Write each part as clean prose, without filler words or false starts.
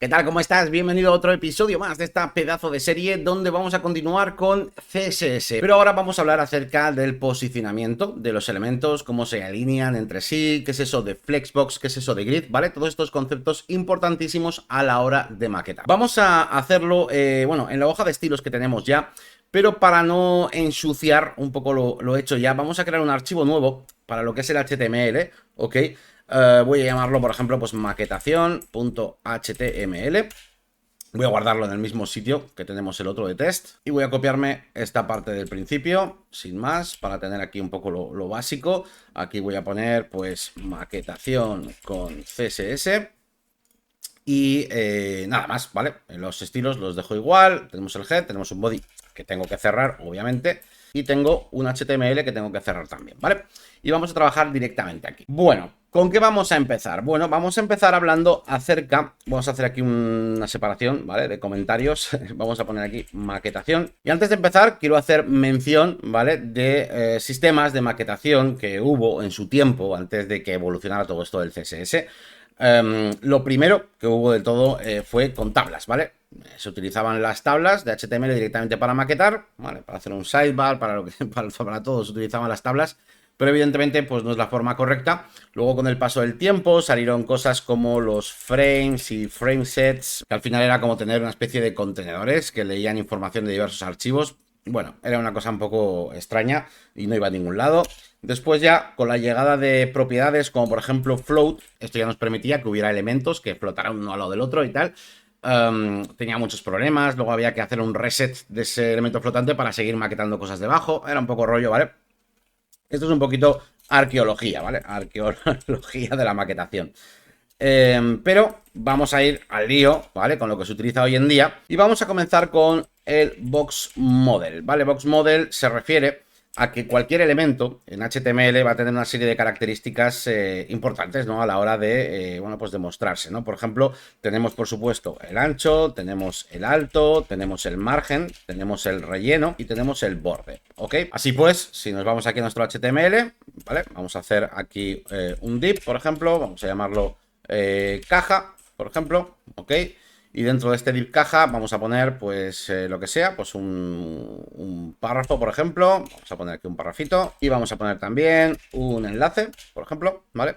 ¿Qué tal? ¿Cómo estás? Bienvenido a otro episodio más de esta pedazo de serie donde vamos a continuar con CSS. Pero ahora vamos a hablar acerca del posicionamiento de los elementos, cómo se alinean entre sí, qué es eso de Flexbox, qué es eso de Grid, ¿vale? Todos estos conceptos importantísimos a la hora de maquetar. Vamos a hacerlo, bueno, en la hoja de estilos que tenemos ya, pero para no ensuciar un poco lo hecho ya, vamos a crear un archivo nuevo para lo que es el HTML, ¿ok? Voy a llamarlo, por ejemplo, pues maquetación.html. Voy a guardarlo en el mismo sitio que tenemos el otro de test. Y voy a copiarme esta parte del principio, sin más, para tener aquí un poco lo básico. Aquí voy a poner, pues, maquetación con CSS. Y nada más, ¿vale? Los estilos los dejo igual. Tenemos el head, tenemos un body que tengo que cerrar, obviamente. Y tengo un HTML que tengo que cerrar también, ¿vale? Y vamos a trabajar directamente aquí. Bueno, ¿con qué vamos a empezar? Bueno, vamos a empezar hablando acerca... Vamos a hacer aquí una separación, ¿vale? De comentarios. Vamos a poner aquí maquetación. Y antes de empezar, quiero hacer mención, ¿vale? De sistemas de maquetación que hubo en su tiempo, antes de que evolucionara todo esto del CSS. Lo primero que hubo de todo fue con tablas, ¿vale? Se utilizaban las tablas de HTML directamente para maquetar, ¿vale? Para hacer un sidebar, para todo se utilizaban las tablas, pero evidentemente pues no es la forma correcta. Luego con el paso del tiempo salieron cosas como los frames y framesets, que al final era como tener una especie de contenedores que leían información de diversos archivos. Bueno, era una cosa un poco extraña y no iba a ningún lado. Después ya, con la llegada de propiedades como por ejemplo float, esto ya nos permitía que hubiera elementos que flotaran uno al lado del otro y tal. Tenía muchos problemas, luego había que hacer un reset de ese elemento flotante para seguir maquetando cosas debajo. Era un poco rollo, ¿vale? Esto es un poquito arqueología, ¿vale? Arqueología de la maquetación. Pero vamos a ir al lío, ¿vale? Con lo que se utiliza hoy en día. Y vamos a comenzar con el Box Model, ¿vale? Box Model se refiere a que cualquier elemento en HTML va a tener una serie de características importantes, ¿no? A la hora de, bueno, pues de mostrarse, ¿no? Por ejemplo, tenemos, por supuesto, el ancho, tenemos el alto, tenemos el margen, tenemos el relleno y tenemos el borde, ¿ok? Así pues, si nos vamos aquí a nuestro HTML, ¿vale? Vamos a hacer aquí un div, por ejemplo, vamos a llamarlo caja, por ejemplo, ¿ok? Y dentro de este div caja vamos a poner, pues, lo que sea, pues un párrafo, por ejemplo. Vamos a poner aquí un párrafito. Y vamos a poner también un enlace, por ejemplo, ¿vale?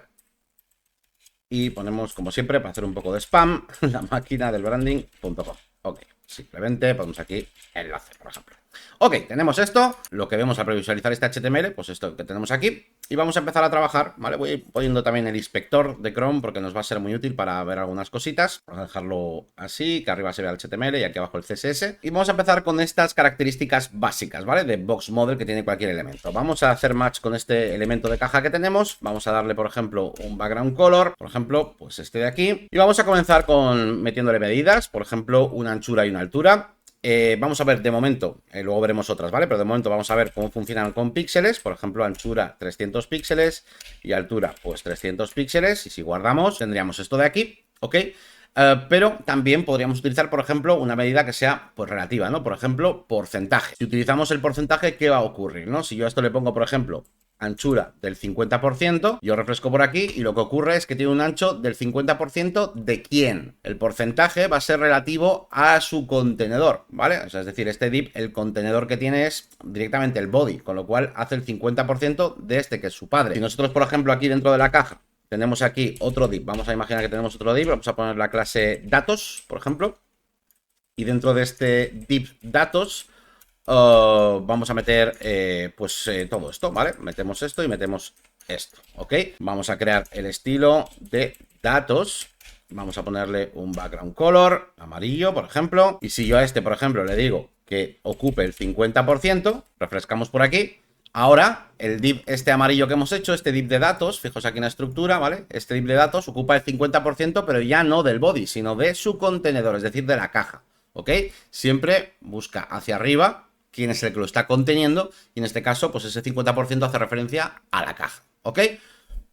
Y ponemos, como siempre, para hacer un poco de spam, la máquina del branding.com. Ok, simplemente ponemos aquí enlace, por ejemplo. Ok, tenemos esto, lo que vemos al previsualizar este HTML, pues esto que tenemos aquí. Y vamos a empezar a trabajar, ¿vale? Voy a ir poniendo también el inspector de Chrome porque nos va a ser muy útil para ver algunas cositas. Vamos a dejarlo así, que arriba se vea el HTML y aquí abajo el CSS. Y vamos a empezar con estas características básicas, ¿vale? De Box Model que tiene cualquier elemento. Vamos a hacer match con este elemento de caja que tenemos. Vamos a darle, por ejemplo, un background color. Por ejemplo, pues este de aquí. Y vamos a comenzar con metiéndole medidas. Por ejemplo, una anchura y una altura. Vamos a ver de momento, luego veremos otras, ¿vale? Pero de momento vamos a ver cómo funcionan con píxeles. Por ejemplo, anchura 300 píxeles y altura pues 300 píxeles. Y si guardamos tendríamos esto de aquí, ¿ok? Pero también podríamos utilizar, por ejemplo, una medida que sea pues relativa, ¿no? Por ejemplo, porcentaje. Si utilizamos el porcentaje, ¿qué va a ocurrir, no? Si yo a esto le pongo, por ejemplo, anchura del 50%, yo refresco por aquí y lo que ocurre es que tiene un ancho del 50% de quién. El porcentaje va a ser relativo a su contenedor, ¿vale? O sea, es decir, este div, el contenedor que tiene es directamente el body, con lo cual hace el 50% de este, que es su padre. Si nosotros, por ejemplo, aquí dentro de la caja tenemos aquí otro div, vamos a imaginar que tenemos otro div, vamos a poner la clase datos, por ejemplo, y dentro de este div datos vamos a meter todo esto, ¿vale? Metemos esto y metemos esto, ¿ok? Vamos a crear el estilo de datos. Vamos a ponerle un background color amarillo, por ejemplo. Y si yo a este, por ejemplo, le digo que ocupe el 50%, refrescamos por aquí. Ahora, el div este amarillo que hemos hecho, este div de datos, fijaos aquí en la estructura, ¿vale? Este div de datos ocupa el 50%, pero ya no del body, sino de su contenedor, es decir, de la caja, ¿ok? Siempre busca hacia arriba quién es el que lo está conteniendo, y en este caso, pues ese 50% hace referencia a la caja, ¿ok?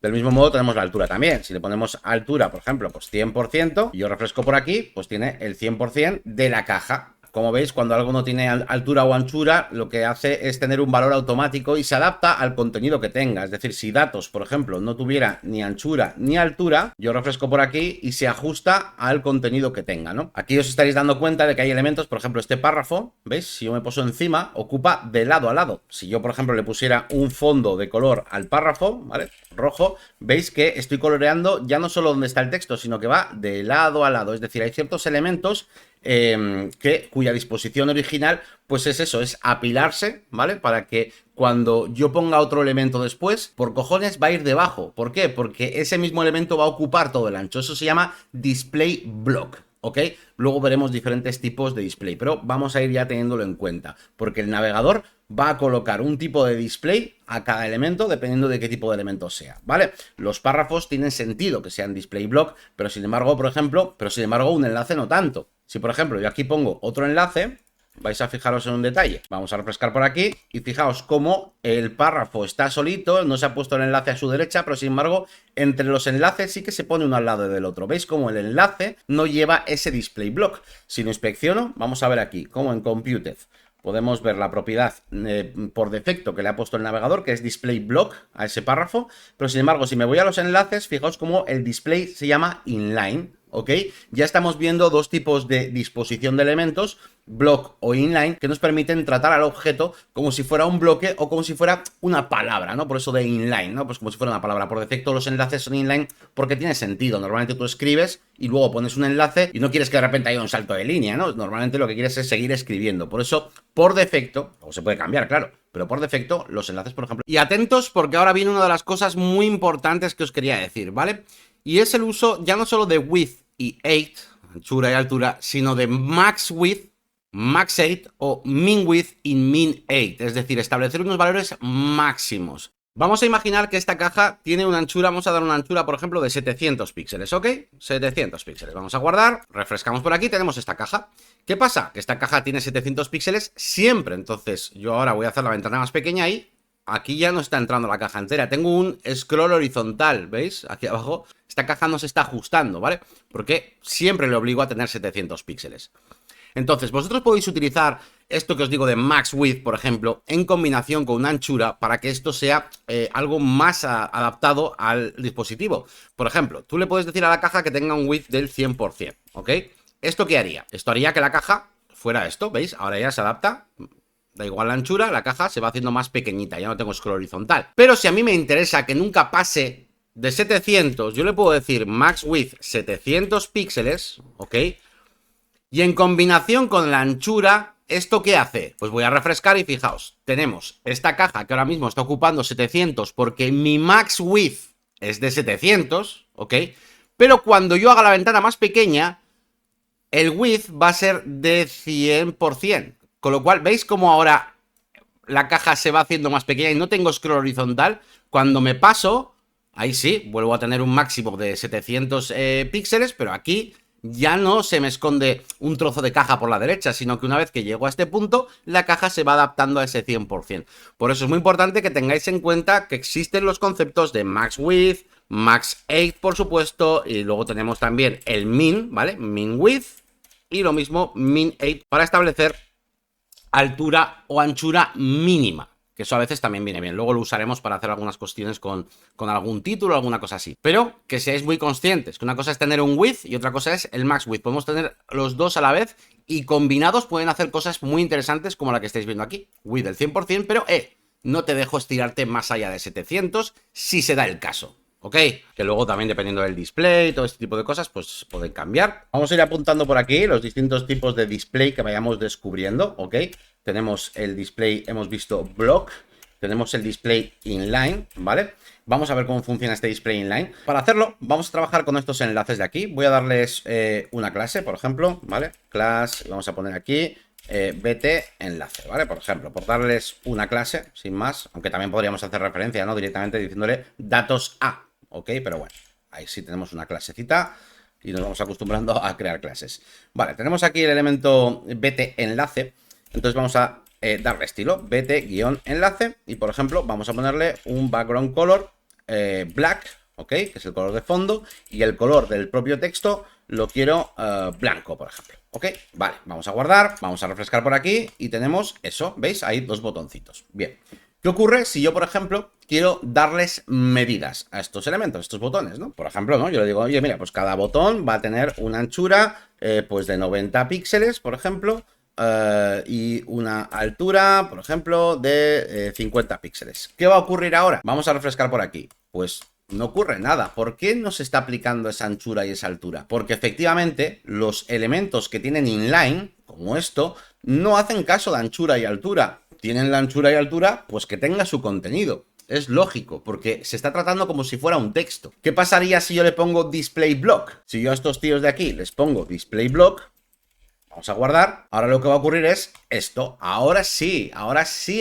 Del mismo modo tenemos la altura también. Si le ponemos altura, por ejemplo, pues 100%, y yo refresco por aquí, pues tiene el 100% de la caja. Como veis, cuando algo no tiene altura o anchura, lo que hace es tener un valor automático y se adapta al contenido que tenga. Es decir, si datos, por ejemplo, no tuviera ni anchura ni altura, yo refresco por aquí y se ajusta al contenido que tenga, ¿no? Aquí os estaréis dando cuenta de que hay elementos, por ejemplo, este párrafo, ¿veis? Si yo me poso encima, ocupa de lado a lado. Si yo, por ejemplo, le pusiera un fondo de color al párrafo, ¿vale? Rojo, veis que estoy coloreando ya no solo donde está el texto, sino que va de lado a lado. Es decir, hay ciertos elementos cuya disposición original pues es eso, es apilarse, ¿vale? Para que cuando yo ponga otro elemento después, por cojones va a ir debajo. ¿Por qué? Porque ese mismo elemento va a ocupar todo el ancho. Eso se llama display block, ¿ok? Luego veremos diferentes tipos de display, pero vamos a ir ya teniéndolo en cuenta, porque el navegador va a colocar un tipo de display a cada elemento dependiendo de qué tipo de elemento sea, ¿vale? Los párrafos tienen sentido que sean display block, pero sin embargo, un enlace no tanto. Si, por ejemplo, yo aquí pongo otro enlace, vais a fijaros en un detalle. Vamos a refrescar por aquí y fijaos cómo el párrafo está solito, no se ha puesto el enlace a su derecha, pero sin embargo, entre los enlaces sí que se pone uno al lado del otro. ¿Veis cómo el enlace no lleva ese display block? Si lo inspecciono, vamos a ver aquí, como en Computed, podemos ver la propiedad por defecto que le ha puesto el navegador, que es display block a ese párrafo, pero sin embargo, si me voy a los enlaces, fijaos cómo el display se llama inline, ¿ok? Ya estamos viendo dos tipos de disposición de elementos, block o inline, que nos permiten tratar al objeto como si fuera un bloque o como si fuera una palabra, ¿no? Por eso de inline, ¿no? Pues como si fuera una palabra. Por defecto los enlaces son inline porque tiene sentido. Normalmente tú escribes y luego pones un enlace y no quieres que de repente haya un salto de línea, ¿no? Normalmente lo que quieres es seguir escribiendo. Por eso, por defecto, o se puede cambiar, claro, pero por defecto los enlaces, por ejemplo. Y atentos porque ahora viene una de las cosas muy importantes que os quería decir, ¿vale? Y es el uso ya no solo de width y height, anchura y altura, sino de max width, max height o min width y min height, es decir, establecer unos valores máximos. Vamos a imaginar que esta caja tiene una anchura, vamos a dar una anchura, por ejemplo, de 700 píxeles, ¿ok? 700 píxeles, vamos a guardar, refrescamos por aquí, tenemos esta caja. ¿Qué pasa? Que esta caja tiene 700 píxeles siempre, entonces yo ahora voy a hacer la ventana más pequeña y aquí ya no está entrando la caja entera. Tengo un scroll horizontal, ¿veis? Aquí abajo. Esta caja no se está ajustando, ¿vale? Porque siempre le obligo a tener 700 píxeles. Entonces, vosotros podéis utilizar esto que os digo de max width, por ejemplo, en combinación con una anchura para que esto sea algo más adaptado al dispositivo. Por ejemplo, tú le puedes decir a la caja que tenga un width del 100%, ¿ok? ¿Esto qué haría? Esto haría que la caja fuera esto, ¿veis? Ahora ya se adapta. Da igual la anchura, la caja se va haciendo más pequeñita, ya no tengo scroll horizontal. Pero si a mí me interesa que nunca pase de 700, yo le puedo decir max width 700 píxeles, ¿ok? Y en combinación con la anchura, ¿esto qué hace? Pues voy a refrescar y fijaos, tenemos esta caja que ahora mismo está ocupando 700 porque mi max width es de 700, ¿ok? Pero cuando yo haga la ventana más pequeña, el width va a ser de 100%. Con lo cual, ¿veis cómo ahora la caja se va haciendo más pequeña y no tengo scroll horizontal? Cuando me paso, ahí sí, vuelvo a tener un máximo de 700 píxeles, pero aquí ya no se me esconde un trozo de caja por la derecha, sino que una vez que llego a este punto, la caja se va adaptando a ese 100%. Por eso es muy importante que tengáis en cuenta que existen los conceptos de max width, max height, por supuesto, y luego tenemos también el min, ¿vale? Min width, y lo mismo min height para establecer altura o anchura mínima, que eso a veces también viene bien. Luego lo usaremos para hacer algunas cuestiones con algún título o alguna cosa así. Pero que seáis muy conscientes, que una cosa es tener un width y otra cosa es el max width. Podemos tener los dos a la vez y combinados pueden hacer cosas muy interesantes como la que estáis viendo aquí. Width del 100%, pero no te dejo estirarte más allá de 700 si se da el caso. ¿Ok? Que luego también dependiendo del display y todo este tipo de cosas, pues pueden cambiar. Vamos a ir apuntando por aquí los distintos tipos de display que vayamos descubriendo, ¿ok? Tenemos el display, hemos visto block, tenemos el display inline, ¿vale? Vamos a ver cómo funciona este display inline. Para hacerlo, vamos a trabajar con estos enlaces de aquí. Voy a darles una clase, por ejemplo, ¿vale? Class, vamos a poner aquí BT enlace, ¿vale? Por ejemplo, por darles una clase, sin más, aunque también podríamos hacer referencia, ¿no? Directamente diciéndole datos A. Ok, pero bueno, ahí sí tenemos una clasecita y nos vamos acostumbrando a crear clases. Vale, tenemos aquí el elemento BT enlace, entonces vamos a darle estilo BT-enlace y por ejemplo vamos a ponerle un background color black, ok, que es el color de fondo y el color del propio texto lo quiero blanco, por ejemplo. ¿Ok? Vale, vamos a guardar, vamos a refrescar por aquí y tenemos eso, ¿veis? Hay dos botoncitos. Bien. ¿Qué ocurre si yo, por ejemplo, quiero darles medidas a estos elementos, a estos botones, ¿no? Por ejemplo, ¿no? Yo le digo, oye, mira, pues cada botón va a tener una anchura, pues de 90 píxeles, por ejemplo, y una altura, por ejemplo, de 50 píxeles. ¿Qué va a ocurrir ahora? Vamos a refrescar por aquí. Pues no ocurre nada. ¿Por qué no se está aplicando esa anchura y esa altura? Porque efectivamente los elementos que tienen inline, como esto, no hacen caso de anchura y altura. Tienen la anchura y altura, pues que tenga su contenido. Es lógico, porque se está tratando como si fuera un texto. ¿Qué pasaría si yo le pongo display block? Si yo a estos tíos de aquí les pongo display block, vamos a guardar, ahora lo que va a ocurrir es esto. Ahora sí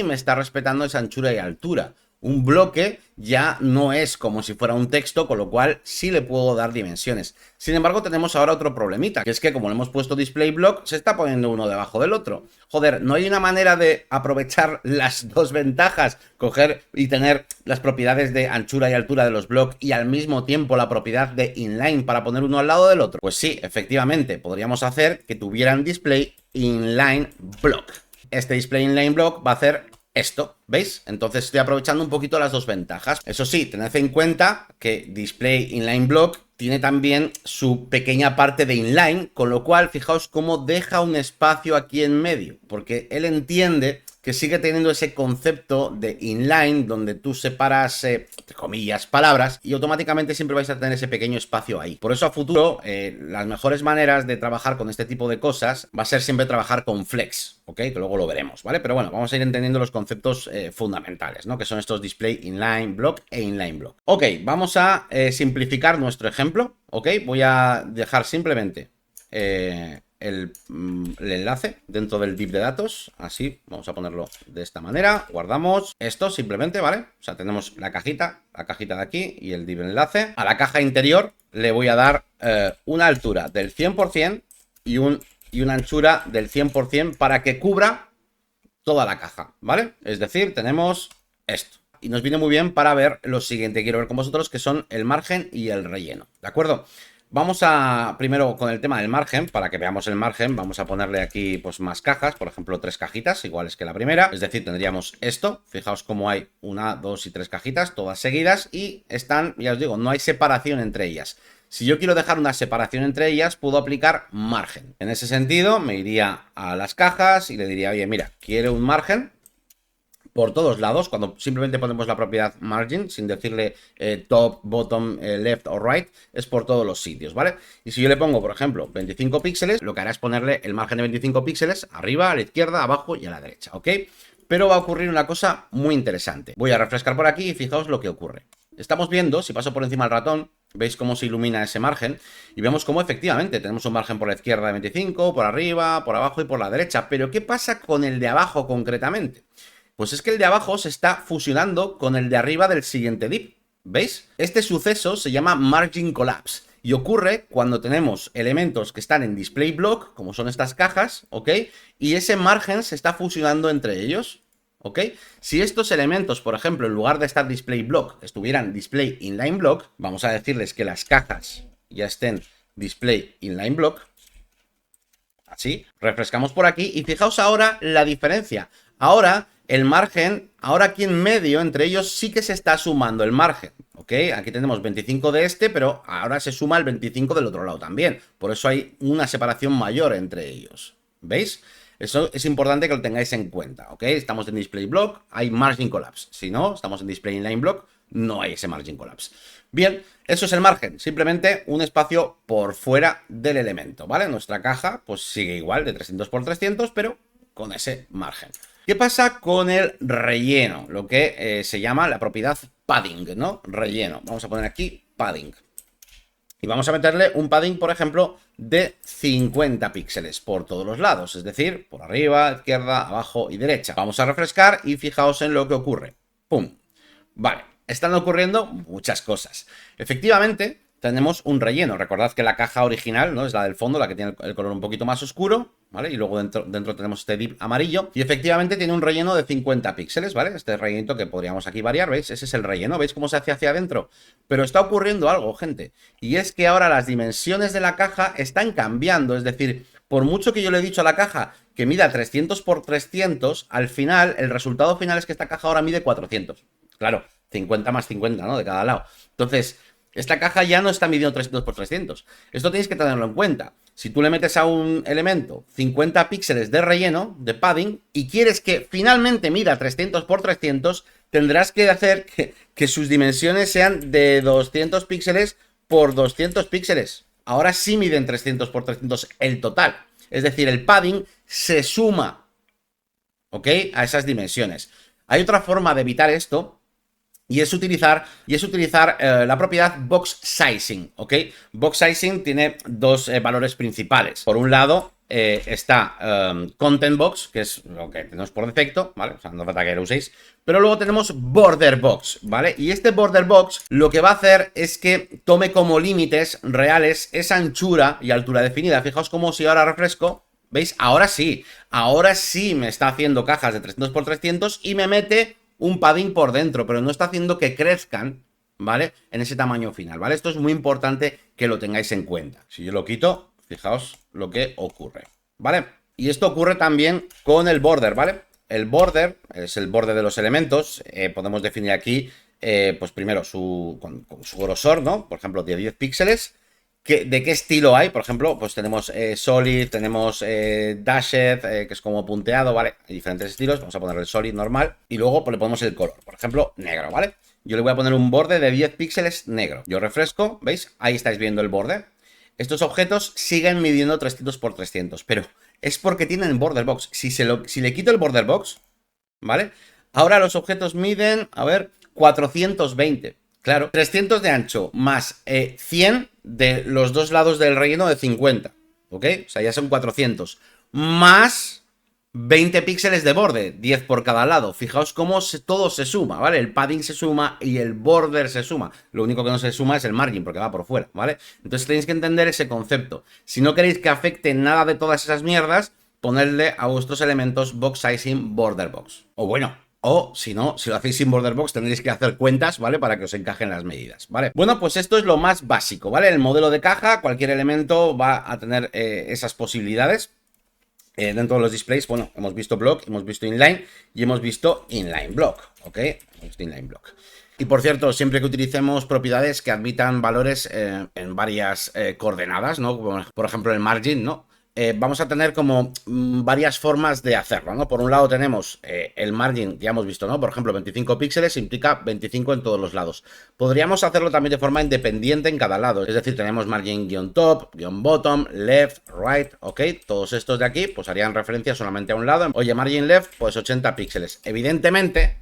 me está respetando esa anchura y altura. Un bloque ya no es como si fuera un texto, con lo cual sí le puedo dar dimensiones. Sin embargo, tenemos ahora otro problemita, que es que como le hemos puesto display block, se está poniendo uno debajo del otro. Joder, ¿no hay una manera de aprovechar las dos ventajas? Coger y tener las propiedades de anchura y altura de los blocks y al mismo tiempo la propiedad de inline para poner uno al lado del otro. Pues sí, efectivamente, podríamos hacer que tuvieran display inline block. Este display inline block va a hacer esto, ¿veis? Entonces estoy aprovechando un poquito las dos ventajas. Eso sí, tened en cuenta que display inline block tiene también su pequeña parte de inline, con lo cual fijaos cómo deja un espacio aquí en medio, porque él entiende que sigue teniendo ese concepto de inline, donde tú separas, entre comillas, palabras, y automáticamente siempre vais a tener ese pequeño espacio ahí. Por eso a futuro, las mejores maneras de trabajar con este tipo de cosas va a ser siempre trabajar con flex, ¿ok? Que luego lo veremos, ¿vale? Pero bueno, vamos a ir entendiendo los conceptos fundamentales, ¿no? Que son estos display inline block e inline block. Ok, vamos a simplificar nuestro ejemplo, ¿ok? Voy a dejar simplemente el enlace dentro del div de datos, así, vamos a ponerlo de esta manera, guardamos esto simplemente, ¿vale? O sea, tenemos la cajita de aquí y el div enlace. A la caja interior le voy a dar una altura del 100% y una anchura del 100% para que cubra toda la caja, ¿vale? Es decir, tenemos esto. Y nos viene muy bien para ver lo siguiente que quiero ver con vosotros, que son el margen y el relleno, ¿de acuerdo? Vamos a, primero con el tema del margen, para que veamos el margen, vamos a ponerle aquí pues más cajas, por ejemplo 3 cajitas, iguales que la primera, es decir, tendríamos esto, fijaos cómo hay 1, 2 y 3 cajitas, todas seguidas, y están, ya os digo, no hay separación entre ellas. Si yo quiero dejar una separación entre ellas, puedo aplicar margen. En ese sentido, me iría a las cajas y le diría, oye, mira, quiero un margen por todos lados, cuando simplemente ponemos la propiedad margin, sin decirle top, bottom, left o right, es por todos los sitios, ¿vale? Y si yo le pongo, por ejemplo, 25 píxeles, lo que hará es ponerle el margen de 25 píxeles arriba, a la izquierda, abajo y a la derecha, ¿ok? Pero va a ocurrir una cosa muy interesante. Voy a refrescar por aquí y fijaos lo que ocurre. Estamos viendo, si paso por encima del ratón, veis cómo se ilumina ese margen y vemos cómo efectivamente tenemos un margen por la izquierda de 25, por arriba, por abajo y por la derecha. Pero ¿qué pasa con el de abajo concretamente? Pues es que el de abajo se está fusionando con el de arriba del siguiente div, ¿veis? Este suceso se llama margin collapse y ocurre cuando tenemos elementos que están en display block, como son estas cajas, ¿ok? Y ese margen se está fusionando entre ellos, ¿ok? Si estos elementos, por ejemplo, en lugar de estar display block, estuvieran display inline block, vamos a decirles que las cajas ya estén display inline block, así, refrescamos por aquí y fijaos ahora la diferencia. Ahora el margen, ahora aquí en medio, entre ellos sí que se está sumando el margen, ¿ok? Aquí tenemos 25 de este, pero ahora se suma el 25 del otro lado también. Por eso hay una separación mayor entre ellos, ¿veis? Eso es importante que lo tengáis en cuenta, ¿ok? Estamos en display block, hay margin collapse. Si no, estamos en display inline block, no hay ese margin collapse. Bien, eso es el margen, simplemente un espacio por fuera del elemento, ¿vale? Nuestra caja pues sigue igual de 300 por 300, pero con ese margen. ¿Qué pasa con el relleno? Lo que se llama la propiedad padding, ¿no? Relleno. Vamos a poner aquí padding. Y vamos a meterle un padding, por ejemplo, de 50 píxeles por todos los lados. Es decir, por arriba, izquierda, abajo y derecha. Vamos a refrescar y fijaos en lo que ocurre. ¡Pum! Vale, están ocurriendo muchas cosas. Efectivamente, tenemos un relleno. Recordad que la caja original, ¿no? Es la del fondo, la que tiene el color un poquito más oscuro. ¿vale? Y luego dentro tenemos este div amarillo y efectivamente tiene un relleno de 50 píxeles, ¿vale? Este rellenito que podríamos aquí variar, ¿veis? Ese es el relleno, ¿veis cómo se hace hacia adentro? Pero está ocurriendo algo, gente, y es que ahora las dimensiones de la caja están cambiando, es decir, por mucho que yo le he dicho a la caja que mida 300 por 300, al final, el resultado final es que esta caja ahora mide 400. Claro, 50 más 50, ¿no? De cada lado. Entonces, esta caja ya no está midiendo 300 por 300. Esto tenéis que tenerlo en cuenta. Si tú le metes a un elemento 50 píxeles de relleno, de padding, y quieres que finalmente mida 300 por 300, tendrás que hacer que sus dimensiones sean de 200 píxeles por 200 píxeles. Ahora sí miden 300 por 300 el total. Es decir, el padding se suma, ¿ok? A esas dimensiones. Hay otra forma de evitar esto, y es utilizar la propiedad box sizing, ¿ok? Box sizing tiene dos valores principales. Por un lado está content box, que es lo que tenemos por defecto, ¿vale? O sea, no falta que lo uséis. Pero luego tenemos border box, ¿vale? Y este border box lo que va a hacer es que tome como límites reales esa anchura y altura definida. Fijaos como si ahora refresco, ¿veis? Ahora sí me está haciendo cajas de 300 por 300 y me mete un padding por dentro, pero no está haciendo que crezcan, ¿vale? En ese tamaño final, ¿vale? Esto es muy importante que lo tengáis en cuenta. Si yo lo quito, fijaos lo que ocurre, ¿vale? Y esto ocurre también con el border, ¿vale? El border es el borde de los elementos. Podemos definir aquí, pues primero con su grosor, ¿no? Por ejemplo, de 10 píxeles. ¿De qué estilo hay? Por ejemplo, pues tenemos Solid, tenemos Dashed, que es como punteado, ¿vale? Hay diferentes estilos, vamos a poner el Solid normal y luego pues, le ponemos el color, por ejemplo, negro, ¿vale? Yo le voy a poner un borde de 10 píxeles negro. Yo refresco, ¿veis? Ahí estáis viendo el borde. Estos objetos siguen midiendo 300 por 300, pero es porque tienen border box. Si le quito el border box, ¿vale? Ahora los objetos miden, a ver, 420. Claro, 300 de ancho más 100 de los dos lados del relleno de 50, ¿ok? O sea, ya son 400. Más 20 píxeles de borde, 10 por cada lado. Fijaos cómo todo se suma, ¿vale? El padding se suma y el border se suma. Lo único que no se suma es el margin, porque va por fuera, ¿vale? Entonces tenéis que entender ese concepto. Si no queréis que afecte nada de todas esas mierdas, ponedle a vuestros elementos box sizing border box. O bueno, o si no, si lo hacéis sin border box tendréis que hacer cuentas, ¿vale? Para que os encajen las medidas, ¿vale? Bueno, pues esto es lo más básico, ¿vale? El modelo de caja, cualquier elemento va a tener esas posibilidades. Dentro de los displays, bueno, hemos visto block, hemos visto inline y hemos visto inline block, ¿ok? Hemos visto inline block. Y por cierto, siempre que utilicemos propiedades que admitan valores en varias coordenadas, ¿no? Como por ejemplo el margin, ¿no? Vamos a tener como varias formas de hacerlo, ¿no? Por un lado tenemos el margin, ya hemos visto, ¿no? Por ejemplo, 25 píxeles implica 25 en todos los lados. Podríamos hacerlo también de forma independiente en cada lado, es decir, tenemos margin-top, -bottom, left, right, ¿ok? Todos estos de aquí, pues harían referencia solamente a un lado. Oye, margin left, pues 80 píxeles. Evidentemente,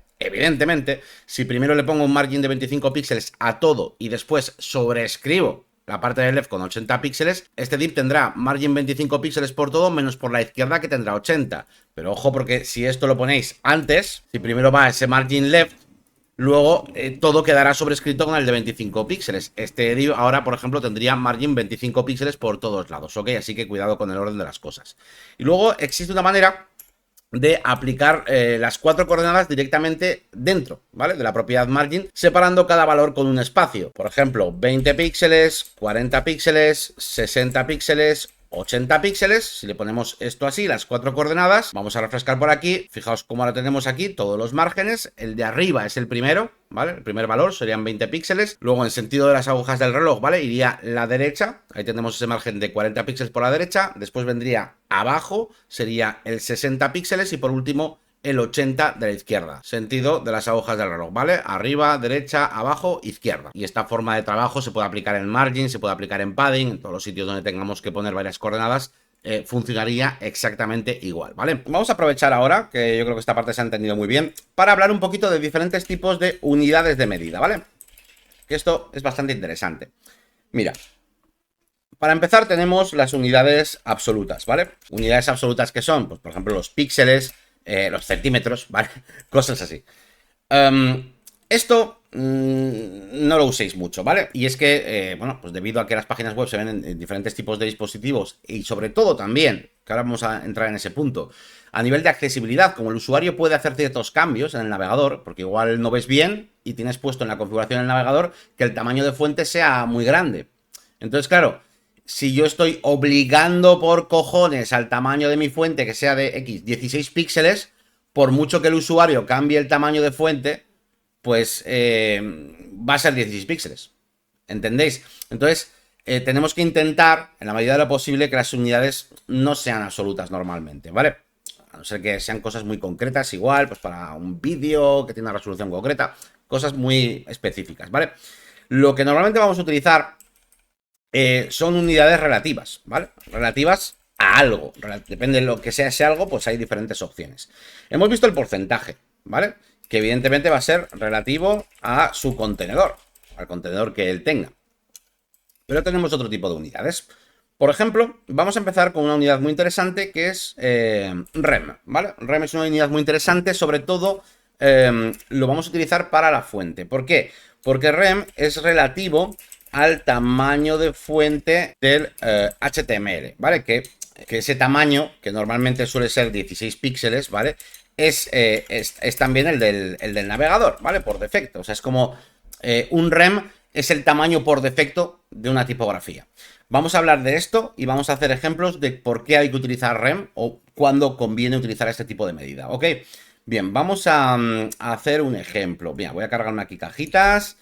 si primero le pongo un margin de 25 píxeles a todo y después sobreescribo la parte del left con 80 píxeles, este div tendrá margin 25 píxeles por todo, menos por la izquierda que tendrá 80. Pero ojo, porque si esto lo ponéis antes, si primero va ese margin left, luego todo quedará sobrescrito con el de 25 píxeles. Este div ahora, por ejemplo, tendría margin 25 píxeles por todos lados, ¿ok? Así que cuidado con el orden de las cosas. Y luego existe una manera de aplicar las cuatro coordenadas directamente dentro, ¿vale? De la propiedad margin, separando cada valor con un espacio. Por ejemplo, 20 píxeles, 40 píxeles, 60 píxeles, 80 píxeles. Si le ponemos esto así, las cuatro coordenadas, vamos a refrescar por aquí. Fijaos cómo ahora tenemos aquí todos los márgenes. El de arriba es el primero, ¿vale? El primer valor serían 20 píxeles. Luego, en sentido de las agujas del reloj, ¿vale? Iría la derecha. Ahí tenemos ese margen de 40 píxeles por la derecha. Después vendría abajo, sería el 60 píxeles. Y por último, el 80 de la izquierda. Sentido de las agujas del reloj, ¿vale? Arriba, derecha, abajo, izquierda. Y esta forma de trabajo se puede aplicar en margin, se puede aplicar en padding, en todos los sitios donde tengamos que poner varias coordenadas. Funcionaría exactamente igual, ¿vale? Vamos a aprovechar ahora, que yo creo que esta parte se ha entendido muy bien, para hablar un poquito de diferentes tipos de unidades de medida, ¿vale? Que esto es bastante interesante. Mira, para empezar tenemos las unidades absolutas, ¿vale? Unidades absolutas que son, pues por ejemplo, los píxeles, los centímetros, ¿vale? Cosas así. Esto no lo uséis mucho, ¿vale? Y es que, bueno, pues debido a que las páginas web se ven en diferentes tipos de dispositivos y sobre todo también que ahora vamos a entrar en ese punto. A nivel de accesibilidad, como el usuario puede hacer ciertos cambios en el navegador, porque igual no ves bien y tienes puesto en la configuración del navegador que el tamaño de fuente sea muy grande. Entonces, claro, si yo estoy obligando por cojones al tamaño de mi fuente que sea de X 16 píxeles, por mucho que el usuario cambie el tamaño de fuente, pues va a ser 16 píxeles. ¿Entendéis? Entonces, tenemos que intentar, en la medida de lo posible, que las unidades no sean absolutas normalmente, ¿vale? A no ser que sean cosas muy concretas, igual, pues para un vídeo que tiene una resolución concreta, cosas muy específicas, ¿vale? Lo que normalmente vamos a utilizar son unidades relativas, ¿vale? Relativas a algo. Depende de lo que sea ese algo, pues hay diferentes opciones. Hemos visto el porcentaje, ¿vale? Que evidentemente va a ser relativo a su contenedor, al contenedor que él tenga. Pero tenemos otro tipo de unidades. Por ejemplo, vamos a empezar con una unidad muy interesante que es REM, ¿vale? REM es una unidad muy interesante, sobre todo lo vamos a utilizar para la fuente. ¿Por qué? Porque REM es relativo al tamaño de fuente del HTML, ¿vale? Que ese tamaño, que normalmente suele ser 16 píxeles, ¿vale? Es también el del navegador, ¿vale? Por defecto. O sea, es como un REM es el tamaño por defecto de una tipografía. Vamos a hablar de esto y vamos a hacer ejemplos de por qué hay que utilizar REM o cuándo conviene utilizar este tipo de medida, ¿ok? Bien, vamos a hacer un ejemplo. Bien, voy a cargarme aquí cajitas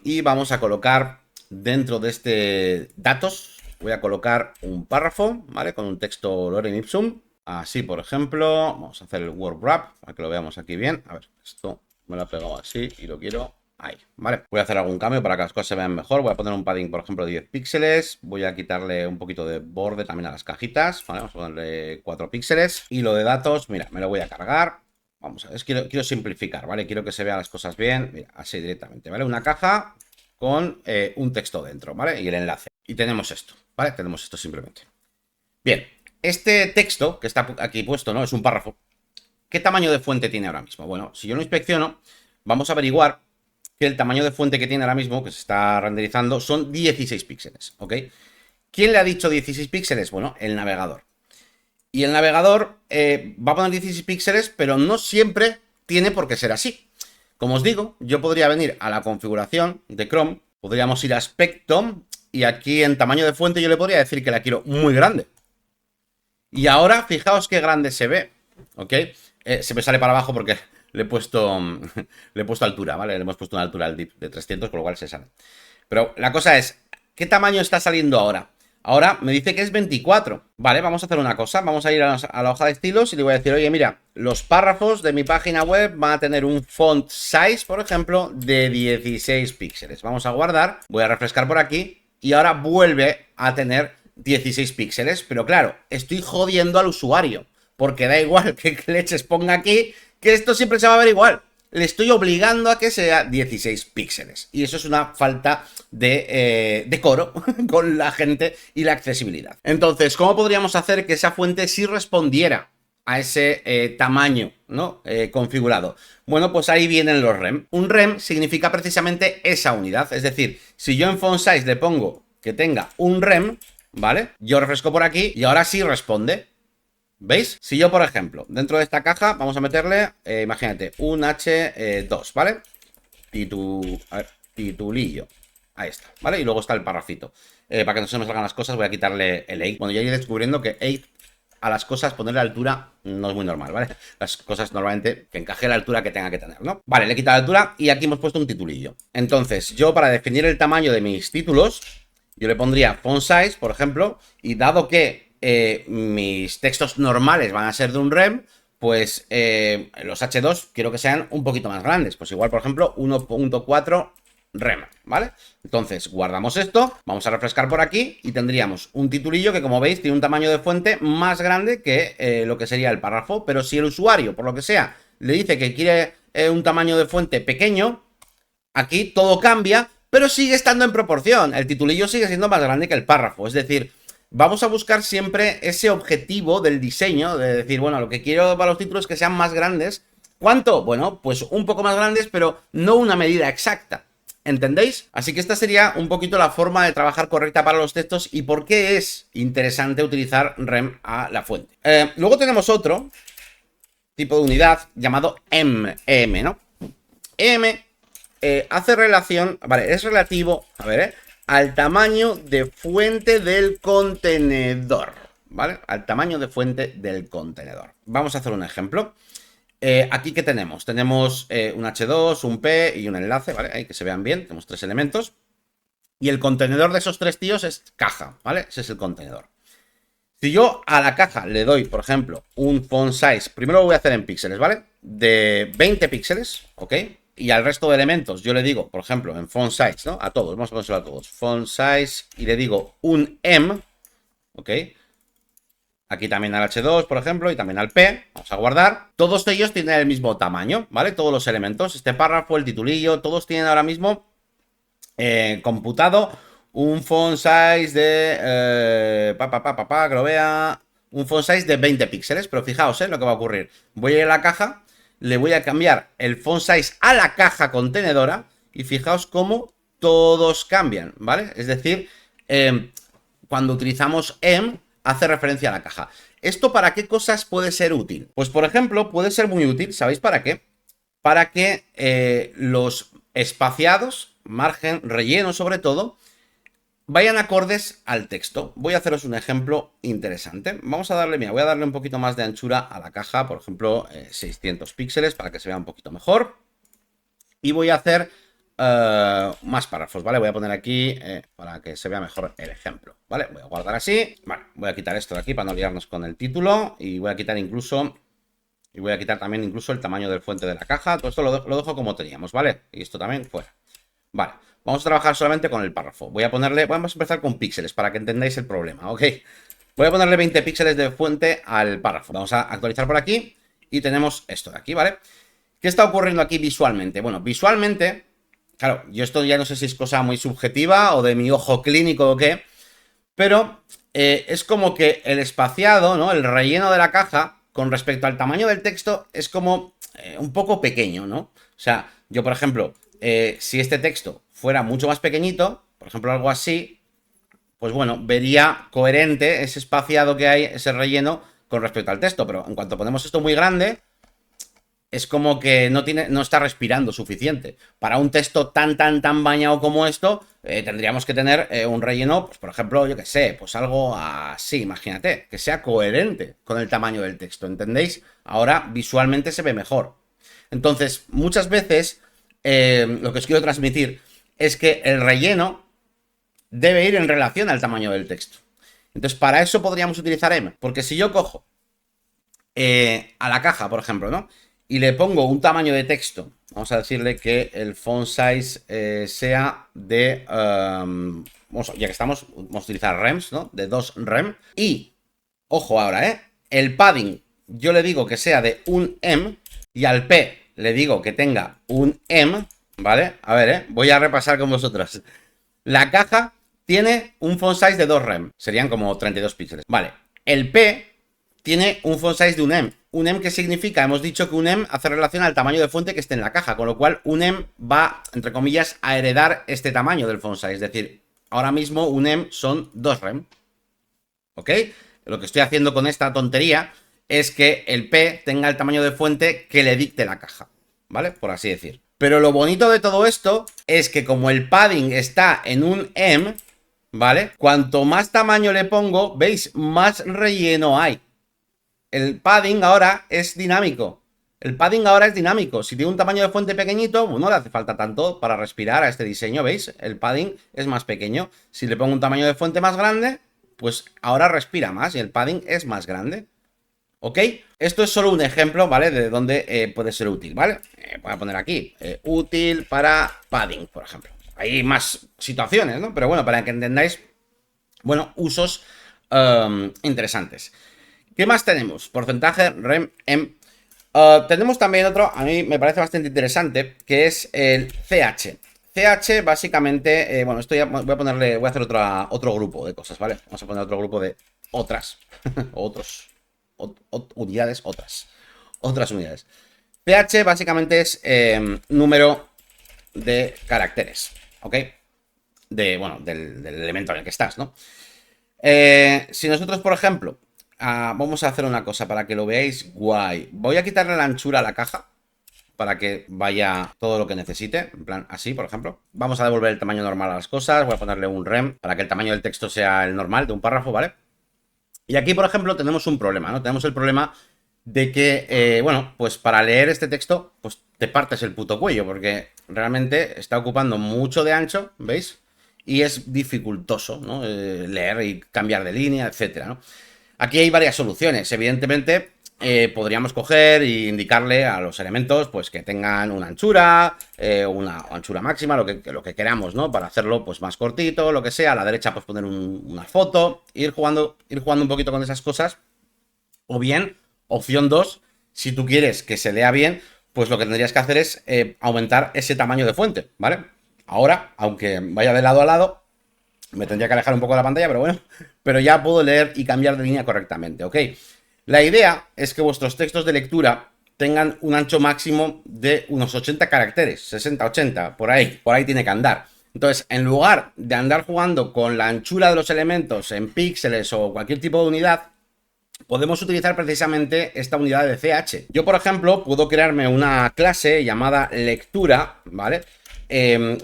y vamos a colocar dentro de este datos, voy a colocar un párrafo, ¿vale? Con un texto lorem ipsum. Así, por ejemplo, vamos a hacer el word wrap para que lo veamos aquí bien. A ver, esto me lo he pegado así y lo quiero ahí, ¿vale? Voy a hacer algún cambio para que las cosas se vean mejor. Voy a poner un padding, por ejemplo, de 10 píxeles. Voy a quitarle un poquito de borde también a las cajitas, ¿vale? Vamos a ponerle 4 píxeles. Y lo de datos, mira, me lo voy a cargar. Vamos a ver, quiero simplificar, ¿vale? Quiero que se vean las cosas bien, mira, así directamente, ¿vale? Una caja con un texto dentro, ¿vale? Y el enlace. Y tenemos esto, ¿vale? Tenemos esto simplemente. Bien, este texto que está aquí puesto, ¿no? Es un párrafo. ¿Qué tamaño de fuente tiene ahora mismo? Bueno, si yo lo inspecciono, vamos a averiguar que el tamaño de fuente que tiene ahora mismo, que se está renderizando, son 16 píxeles, ¿ok? ¿Quién le ha dicho 16 píxeles? Bueno, el navegador. Y el navegador va a poner 16 píxeles, pero no siempre tiene por qué ser así. Como os digo, yo podría venir a la configuración de Chrome, podríamos ir a aspecto, y aquí en tamaño de fuente yo le podría decir que la quiero muy grande. Y ahora, fijaos qué grande se ve, ¿ok? Se me sale para abajo porque le he puesto altura, ¿vale? Le hemos puesto una altura al div de 300, con lo cual se sale. Pero la cosa es, ¿qué tamaño está saliendo ahora? Ahora me dice que es 24. Vale, vamos a hacer una cosa. Vamos a ir a la hoja de estilos y le voy a decir, oye, mira, los párrafos de mi página web van a tener un font size, por ejemplo, de 16 píxeles. Vamos a guardar, voy a refrescar por aquí y ahora vuelve a tener 16 píxeles. Pero claro, estoy jodiendo al usuario, porque da igual que leches ponga aquí, que esto siempre se va a ver igual. Le estoy obligando a que sea 16 píxeles. Y eso es una falta de decoro con la gente y la accesibilidad. Entonces, ¿cómo podríamos hacer que esa fuente sí respondiera a ese tamaño, ¿no? Configurado? Bueno, pues ahí vienen los REM. Un REM significa precisamente esa unidad. Es decir, si yo en font size le pongo que tenga un REM, ¿vale? Yo refresco por aquí y ahora sí responde. ¿Veis? Si yo, por ejemplo, dentro de esta caja vamos a meterle, imagínate, un H2, ¿vale? Titulillo. Ahí está, ¿vale? Y luego está el parrafito. Para que no se me salgan las cosas voy a quitarle el 8. Bueno, ya iré descubriendo que 8 a las cosas ponerle altura no es muy normal, ¿vale? Las cosas normalmente que encaje la altura que tenga que tener, ¿no? Vale, le he quitado la altura y aquí hemos puesto un titulillo. Entonces, yo para definir el tamaño de mis títulos, yo le pondría font size, por ejemplo, y dado que mis textos normales van a ser de un REM, pues los H2 quiero que sean un poquito más grandes. Pues igual, por ejemplo, 1.4 REM, ¿vale? Entonces, guardamos esto, vamos a refrescar por aquí y tendríamos un titulillo que, como veis, tiene un tamaño de fuente más grande que lo que sería el párrafo. Pero si el usuario, por lo que sea, le dice que quiere un tamaño de fuente pequeño, aquí todo cambia, pero sigue estando en proporción. El titulillo sigue siendo más grande que el párrafo, es decir, vamos a buscar siempre ese objetivo del diseño, de decir, bueno, lo que quiero para los títulos es que sean más grandes. ¿Cuánto? Bueno, pues un poco más grandes, pero no una medida exacta. ¿Entendéis? Así que esta sería un poquito la forma de trabajar correcta para los textos y por qué es interesante utilizar rem a la fuente. Luego tenemos otro tipo de unidad llamado EM, ¿no? EM hace relación, vale, es relativo, a ver, al tamaño de fuente del contenedor, ¿vale? Al tamaño de fuente del contenedor. Vamos a hacer un ejemplo. Aquí, ¿qué tenemos? Tenemos un H2, un P y un enlace, ¿vale? Ahí que se vean bien, tenemos 3 elementos. Y el contenedor de esos 3 tíos es caja, ¿vale? Ese es el contenedor. Si yo a la caja le doy, por ejemplo, un font size, primero lo voy a hacer en píxeles, ¿vale? De 20 píxeles, ¿ok? Y al resto de elementos yo le digo, por ejemplo, en font size, ¿no? A todos, vamos a ponérselo a todos. Font size y le digo un M, ¿ok? Aquí también al H2, por ejemplo, y también al P. Vamos a guardar. Todos ellos tienen el mismo tamaño, ¿vale? Todos los elementos, este párrafo, el titulillo, todos tienen ahora mismo computado un font size de... que lo vea... Un font size de 20 píxeles, pero fijaos, lo que va a ocurrir. Voy a ir a la caja, le voy a cambiar el font size a la caja contenedora y fijaos cómo todos cambian, ¿vale? Es decir, cuando utilizamos em, hace referencia a la caja. ¿Esto para qué cosas puede ser útil? Pues, por ejemplo, puede ser muy útil, ¿sabéis para qué? Para que los espaciados, margen, relleno sobre todo, vayan acordes al texto. Voy a haceros un ejemplo interesante. Vamos a darle, mira, voy a darle un poquito más de anchura a la caja, por ejemplo, 600 píxeles para que se vea un poquito mejor. Y voy a hacer más párrafos, ¿vale? Voy a poner aquí para que se vea mejor el ejemplo, ¿vale? Voy a guardar así. Vale, voy a quitar esto de aquí para no liarnos con el título. Y voy a quitar incluso... Y voy a quitar también incluso el tamaño del fuente de la caja. Todo esto lo dejo como teníamos, ¿vale? Y esto también fuera. Vale, vamos a trabajar solamente con el párrafo. Voy a ponerle, vamos a empezar con píxeles para que entendáis el problema, ¿ok? Voy a ponerle 20 píxeles de fuente al párrafo. Vamos a actualizar por aquí y tenemos esto de aquí, ¿vale? ¿Qué está ocurriendo aquí visualmente? Bueno, visualmente, claro, yo esto ya no sé si es cosa muy subjetiva o de mi ojo clínico o qué, pero es como que el espaciado, ¿no? El relleno de la caja con respecto al tamaño del texto es como un poco pequeño, ¿no? O sea, yo, por ejemplo, si este texto fuera mucho más pequeñito, por ejemplo, algo así, pues bueno, vería coherente ese espaciado que hay, ese relleno, con respecto al texto. Pero en cuanto ponemos esto muy grande, es como que no está respirando suficiente. Para un texto tan bañado como esto, tendríamos que tener un relleno, pues por ejemplo, yo qué sé, pues algo así, imagínate, que sea coherente con el tamaño del texto, ¿entendéis? Ahora visualmente se ve mejor. Entonces, muchas veces, lo que os quiero transmitir es que el relleno debe ir en relación al tamaño del texto. Entonces, para eso podríamos utilizar M, porque si yo cojo a la caja, por ejemplo, ¿no? Y le pongo un tamaño de texto, vamos a decirle que el font size sea de, ya que estamos, vamos a utilizar rems, ¿no? De 2 rem. Y, ojo ahora, el padding, yo le digo que sea de un M, y al P le digo que tenga un M, ¿vale? A ver, voy a repasar con vosotros. La caja tiene un font size de 2 rem, serían como 32 píxeles. Vale, el P tiene un font size de un em. ¿Un em qué significa? Hemos dicho que un em hace relación al tamaño de fuente que esté en la caja, con lo cual un em va, entre comillas, a heredar este tamaño del font size. Es decir, ahora mismo un em son 2 rem. ¿Ok? Lo que estoy haciendo con esta tontería es que el P tenga el tamaño de fuente que le dicte la caja, ¿vale? Por así decir. Pero lo bonito de todo esto es que como el padding está en un em, ¿vale? Cuanto más tamaño le pongo, ¿veis? Más relleno hay. El padding ahora es dinámico. El padding ahora es dinámico. Si tiene un tamaño de fuente pequeñito, pues no le hace falta tanto para respirar a este diseño, ¿veis? El padding es más pequeño. Si le pongo un tamaño de fuente más grande, pues ahora respira más y el padding es más grande. ¿Ok? Esto es solo un ejemplo, ¿vale? De dónde puede ser útil, ¿vale? Voy a poner aquí, útil para padding, por ejemplo. Hay más situaciones, ¿no? Pero bueno, para que entendáis, bueno, usos interesantes. ¿Qué más tenemos? Porcentaje, rem, em. Tenemos también otro, a mí me parece bastante interesante, que es el CH. CH básicamente, bueno, esto ya voy a hacer otro grupo de cosas, ¿vale? Vamos a poner otro grupo de otras, unidades, otras unidades. CH básicamente es número de caracteres, ¿ok? Bueno, del elemento en el que estás, ¿no? Si nosotros, por ejemplo, vamos a hacer una cosa para que lo veáis guay. Voy a quitarle la anchura a la caja para que vaya todo lo que necesite, en plan así, por ejemplo. Vamos a devolver el tamaño normal a las cosas, voy a ponerle un rem para que el tamaño del texto sea el normal de un párrafo, ¿vale? Y aquí, por ejemplo, tenemos un problema, ¿no? Tenemos el problema de que, bueno, pues para leer este texto, pues te partes el puto cuello, porque realmente está ocupando mucho de ancho, ¿veis? Y es dificultoso, ¿no? Leer y cambiar de línea, etcétera, ¿no? Aquí hay varias soluciones. Evidentemente, podríamos coger e indicarle a los elementos, pues que tengan una anchura máxima, lo que queramos, ¿no? Para hacerlo, pues más cortito, lo que sea. A la derecha, pues poner una foto, ir jugando un poquito con esas cosas. O bien, opción 2, si tú quieres que se lea bien, pues lo que tendrías que hacer es aumentar ese tamaño de fuente, ¿vale? Ahora, aunque vaya de lado a lado, me tendría que alejar un poco de la pantalla, pero bueno, pero ya puedo leer y cambiar de línea correctamente, ¿ok? La idea es que vuestros textos de lectura tengan un ancho máximo de unos 80 caracteres, 60, 80, por ahí tiene que andar. Entonces, en lugar de andar jugando con la anchura de los elementos en píxeles o cualquier tipo de unidad, podemos utilizar precisamente esta unidad de CH. Yo, por ejemplo, puedo crearme una clase llamada lectura, ¿vale?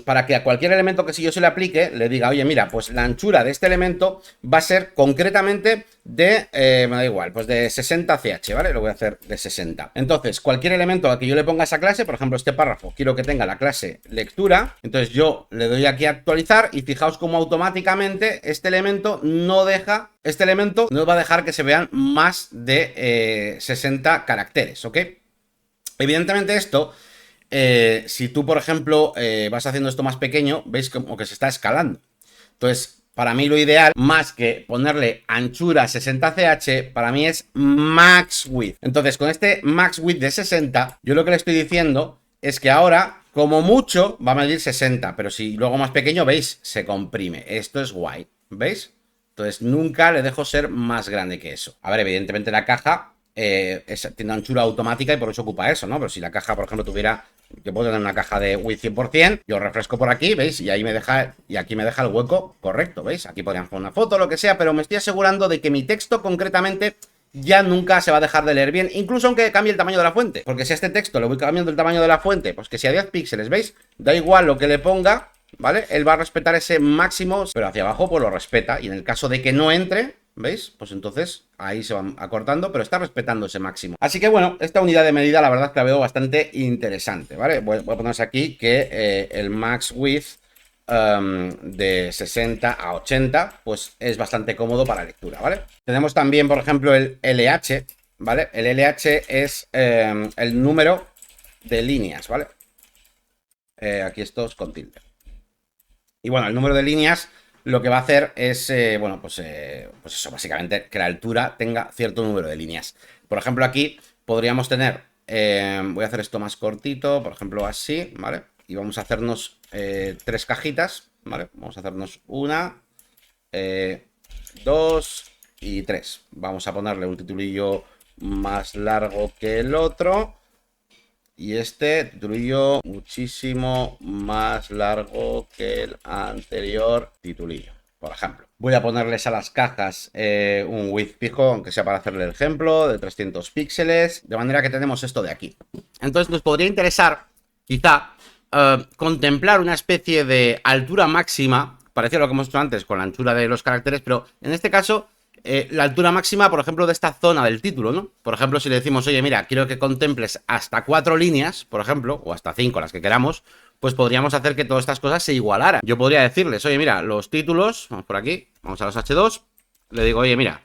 Para que a cualquier elemento que si yo se le aplique, le diga, oye, mira, pues la anchura de este elemento va a ser concretamente de, me da igual, pues de 60 CH, ¿vale? Lo voy a hacer de 60. Entonces, cualquier elemento al que yo le ponga esa clase, por ejemplo, este párrafo, quiero que tenga la clase lectura, entonces yo le doy aquí a actualizar y fijaos cómo automáticamente este elemento no va a dejar que se vean más de 60 caracteres, ¿ok? Evidentemente esto, si tú, por ejemplo, vas haciendo esto más pequeño, veis como que se está escalando. Entonces, para mí lo ideal, más que ponerle anchura 60 CH, para mí es max width. Entonces, con este max width de 60, yo lo que le estoy diciendo es que ahora, como mucho, va a medir 60, pero si luego más pequeño, veis, se comprime. Esto es guay, ¿veis? Entonces, nunca le dejo ser más grande que eso. A ver, evidentemente la caja tiene anchura automática y por eso ocupa eso, ¿no? Pero si la caja, por ejemplo, tuviera... Yo puedo tener una caja de width 100%, yo refresco por aquí, ¿veis? Y ahí me deja, y aquí me deja el hueco correcto, ¿veis? Aquí podríamos poner una foto, lo que sea, pero me estoy asegurando de que mi texto concretamente ya nunca se va a dejar de leer bien, incluso aunque cambie el tamaño de la fuente. Porque si a este texto le voy cambiando el tamaño de la fuente, pues que sea 10 píxeles, ¿veis? Da igual lo que le ponga, ¿vale? Él va a respetar ese máximo, pero hacia abajo pues lo respeta. Y en el caso de que no entre, ¿veis? Pues entonces ahí se van acortando, pero está respetando ese máximo. Así que bueno, esta unidad de medida la verdad es que la veo bastante interesante, ¿vale? Voy a ponerse aquí que el max width de 60 a 80 pues es bastante cómodo para lectura, ¿vale? Tenemos también, por ejemplo, el LH, ¿vale? El LH es el número de líneas, ¿vale? Aquí estos con tilde. Y bueno, el número de líneas lo que va a hacer es, bueno, pues eso, básicamente que la altura tenga cierto número de líneas. Por ejemplo, aquí podríamos tener, voy a hacer esto más cortito, por ejemplo, así, ¿vale? Y vamos a hacernos 3 cajitas, ¿vale? Vamos a hacernos 1, 2 y 3. Vamos a ponerle un titulillo más largo que el otro. Y este titulillo muchísimo más largo que el anterior titulillo, por ejemplo. Voy a ponerles a las cajas un width fijo, aunque sea para hacerle el ejemplo, de 300 píxeles, de manera que tenemos esto de aquí. Entonces nos podría interesar, quizá, contemplar una especie de altura máxima, parecido a lo que hemos hecho antes con la anchura de los caracteres, pero en este caso... la altura máxima, por ejemplo, de esta zona del título, ¿no? Por ejemplo, si le decimos, oye, mira, quiero que contemples hasta 4 líneas, por ejemplo, o hasta 5, las que queramos, pues podríamos hacer que todas estas cosas se igualaran. Yo podría decirles, oye, mira, los títulos, vamos por aquí, vamos a los H2, le digo, oye, mira,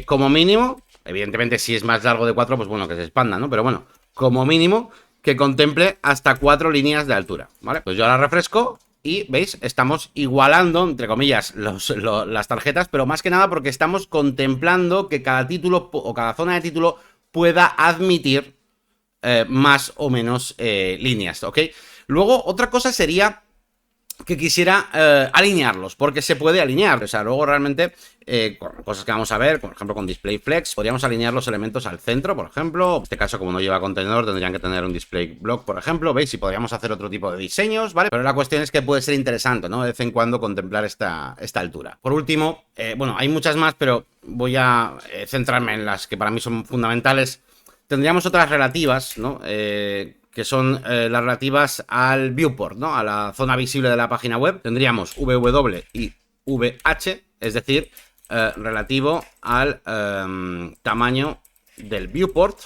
como mínimo, evidentemente si es más largo de 4, pues bueno, que se expanda, ¿no? Pero bueno, como mínimo, que contemple hasta 4 líneas de altura, ¿vale? Pues yo ahora refresco... Y, ¿veis? Estamos igualando, entre comillas, las tarjetas, pero más que nada porque estamos contemplando que cada título o cada zona de título pueda admitir más o menos líneas, ¿ok? Luego, otra cosa sería que quisiera alinearlos, porque se puede alinear. O sea, luego realmente, cosas que vamos a ver, por ejemplo, con Display Flex, podríamos alinear los elementos al centro, por ejemplo. En este caso, como no lleva contenedor, tendrían que tener un Display Block, por ejemplo. ¿Veis? Y podríamos hacer otro tipo de diseños, ¿vale? Pero la cuestión es que puede ser interesante, ¿no? De vez en cuando contemplar esta altura. Por último, bueno, hay muchas más, pero voy a centrarme en las que para mí son fundamentales. Tendríamos otras relativas, ¿no? Que son las relativas al viewport, ¿no? A la zona visible de la página web. Tendríamos VW y VH, es decir, relativo al tamaño del viewport,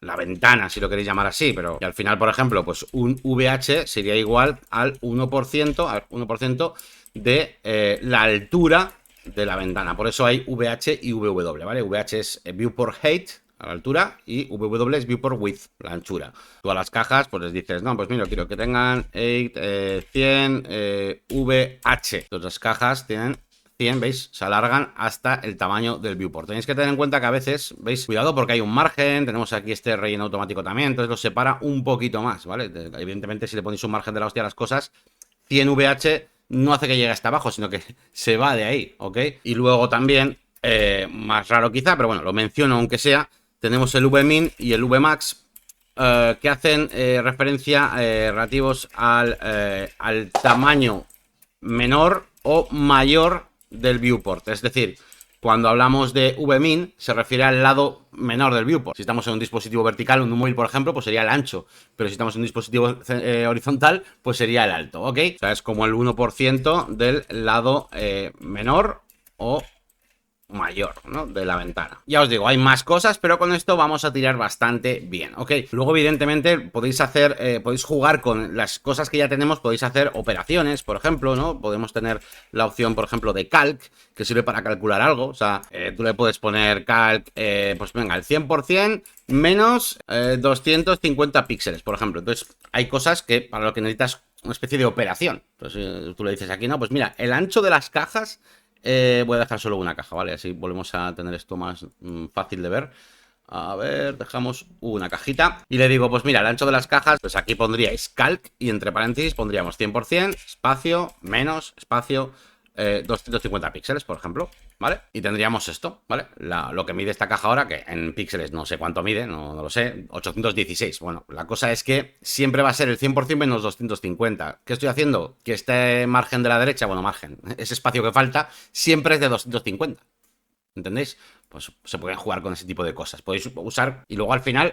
la ventana, si lo queréis llamar así, pero y al final, por ejemplo, pues un VH sería igual al 1%, de la altura de la ventana. Por eso hay VH y VW, ¿vale? VH es viewport height, a la altura, y VW es viewport width, la anchura. Tú a las cajas pues les dices, no, pues mira, quiero que tengan 100 VH. Entonces las cajas tienen 100, ¿veis? Se alargan hasta el tamaño del viewport. Tenéis que tener en cuenta que a veces, ¿veis? Cuidado porque hay un margen, tenemos aquí este relleno automático también, entonces lo separa un poquito más, ¿vale? Evidentemente si le ponéis un margen de la hostia a las cosas, 100 VH no hace que llegue hasta abajo, sino que se va de ahí, ¿ok? Y luego también, más raro quizá, pero bueno, lo menciono aunque sea, tenemos el VMin y el VMax, que hacen referencia relativos al tamaño menor o mayor del viewport. Es decir, cuando hablamos de VMin, se refiere al lado menor del viewport. Si estamos en un dispositivo vertical, un móvil, por ejemplo, pues sería el ancho. Pero si estamos en un dispositivo horizontal, pues sería el alto, ¿ok? O sea, es como el 1% del lado menor o mayor, ¿no? De la ventana. Ya os digo, hay más cosas, pero con esto vamos a tirar bastante bien, ¿ok? Luego, evidentemente, podéis hacer, podéis jugar con las cosas que ya tenemos, podéis hacer operaciones, por ejemplo, ¿no? Podemos tener la opción, por ejemplo, de calc, que sirve para calcular algo, o sea, tú le puedes poner calc, pues venga, el 100% menos 250 píxeles, por ejemplo. Entonces, hay cosas que para lo que necesitas una especie de operación. Entonces, tú le dices aquí, no, pues mira, el ancho de las cajas. Voy a dejar solo una caja, ¿vale? Así volvemos a tener esto más fácil de ver. A ver, dejamos una cajita. Y le digo, pues mira, el ancho de las cajas, pues aquí pondríais calc y entre paréntesis pondríamos 100%, espacio, menos, espacio, 250 píxeles, por ejemplo, ¿vale? Y tendríamos esto, ¿vale? Lo que mide esta caja ahora, que en píxeles no sé cuánto mide, no lo sé, 816. Bueno, la cosa es que siempre va a ser el 100% menos 250. ¿Qué estoy haciendo? Que este margen de la derecha, bueno, margen, ese espacio que falta, siempre es de 250. ¿Entendéis? Pues se pueden jugar con ese tipo de cosas. Podéis usar y luego al final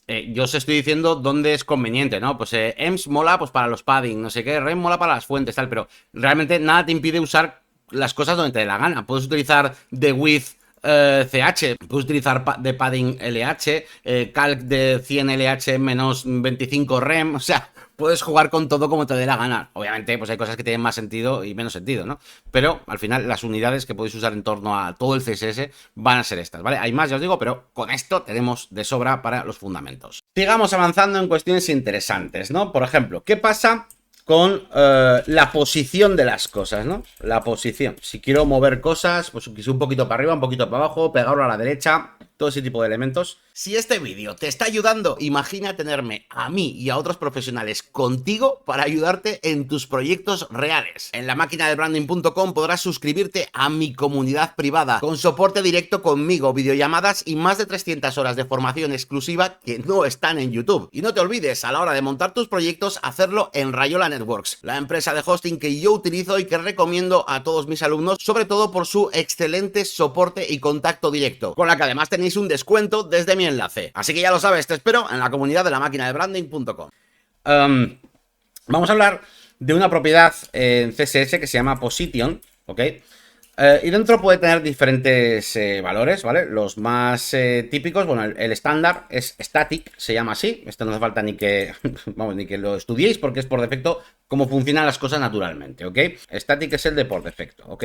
yo os estoy diciendo dónde es conveniente, ¿no? Pues EMS mola pues para los padding, no sé qué, REM mola para las fuentes, tal, pero realmente nada te impide usar las cosas donde te dé la gana. Puedes utilizar de width CH, puedes utilizar de padding LH, calc de 100 LH menos 25 REM, o sea, puedes jugar con todo como te dé la gana. Obviamente, pues hay cosas que tienen más sentido y menos sentido, ¿no? Pero al final las unidades que podéis usar en torno a todo el CSS van a ser estas, ¿vale? Hay más, ya os digo, pero con esto tenemos de sobra para los fundamentos. Sigamos avanzando en cuestiones interesantes, ¿no? Por ejemplo, ¿qué pasa con la posición de las cosas, ¿no? La posición. Si quiero mover cosas, pues un poquito para arriba, un poquito para abajo, pegarlo a la derecha, todo ese tipo de elementos. Si este vídeo te está ayudando, imagina tenerme a mí y a otros profesionales contigo para ayudarte en tus proyectos reales. En lamaquinadelbranding.com podrás suscribirte a mi comunidad privada, con soporte directo conmigo, videollamadas y más de 300 horas de formación exclusiva que no están en YouTube. Y no te olvides, a la hora de montar tus proyectos, hacerlo en Rayola Networks, la empresa de hosting que yo utilizo y que recomiendo a todos mis alumnos, sobre todo por su excelente soporte y contacto directo, con la que además tenéis un descuento desde mi enlace. Así que ya lo sabes, te espero en la comunidad de lamaquinadelbranding.com. Vamos a hablar de una propiedad en CSS que se llama Position, ¿ok? Y dentro puede tener diferentes valores, ¿vale? Los más típicos, bueno, el estándar es static, se llama así. Esto no hace falta ni que, vamos, ni que lo estudiéis porque es por defecto cómo funcionan las cosas naturalmente, ¿ok? Static es el de por defecto, ¿ok?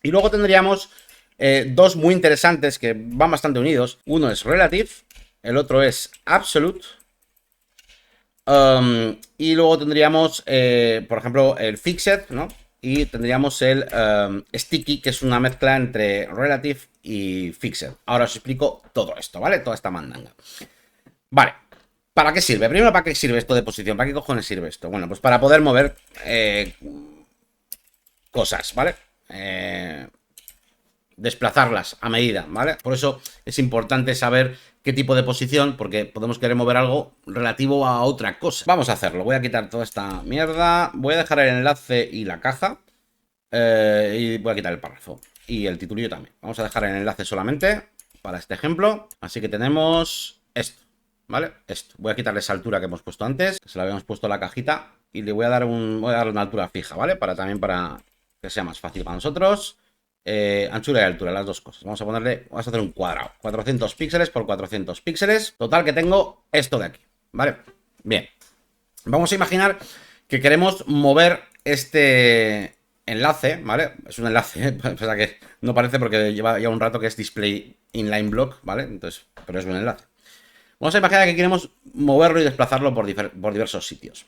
Y luego tendríamos dos muy interesantes que van bastante unidos. Uno es relative, el otro es absolute. Y luego tendríamos, por ejemplo, el fixed, ¿no? Y tendríamos el sticky, que es una mezcla entre relative y fixed. Ahora os explico todo esto, ¿vale? Toda esta mandanga. Vale. ¿Para qué sirve? Primero, ¿para qué sirve esto de posición? ¿Para qué cojones sirve esto? Bueno, pues para poder mover cosas, ¿vale? Desplazarlas a medida, ¿vale? Por eso es importante saber qué tipo de posición, porque podemos querer mover algo relativo a otra cosa. Vamos a hacerlo. Voy a quitar toda esta mierda. Voy a dejar el enlace y la caja. Y voy a quitar el párrafo. Y el titulillo también. Vamos a dejar el enlace solamente para este ejemplo. Así que tenemos esto, ¿vale? Esto. Voy a quitarle esa altura que hemos puesto antes, que se la habíamos puesto a la cajita. Y le voy a dar una altura fija, ¿vale? También para que sea más fácil para nosotros. Anchura y altura, las dos cosas. Vamos a hacer un cuadrado. 400 píxeles por 400 píxeles. Total que tengo esto de aquí, ¿vale? Bien. Vamos a imaginar que queremos mover este enlace, ¿vale? Es un enlace, pasa que no parece porque lleva ya un rato que es display inline block, ¿vale? Entonces, pero es un enlace. Vamos a imaginar que queremos moverlo y desplazarlo por diversos sitios.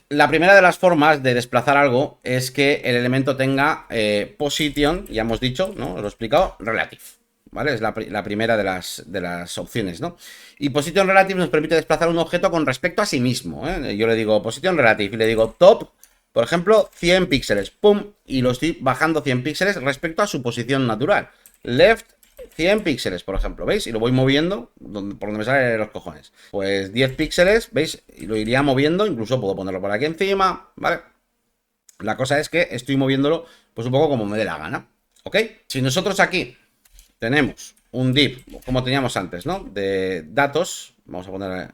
La primera de las formas de desplazar algo es que el elemento tenga position, ya hemos dicho, ¿no? Os lo he explicado, relative, ¿vale? Es la primera de las opciones, ¿no? Y position relative nos permite desplazar un objeto con respecto a sí mismo, ¿eh? Yo le digo position relative y le digo top, por ejemplo, 100 píxeles, pum, y lo estoy bajando 100 píxeles respecto a su posición natural. Left 100 píxeles, por ejemplo, ¿veis? Y lo voy moviendo por donde me salen los cojones. Pues 10 píxeles, ¿veis? Y lo iría moviendo, incluso puedo ponerlo por aquí encima, ¿vale? La cosa es que estoy moviéndolo pues un poco como me dé la gana, ¿ok? Si nosotros aquí tenemos un div, como teníamos antes, ¿no? De datos, vamos a poner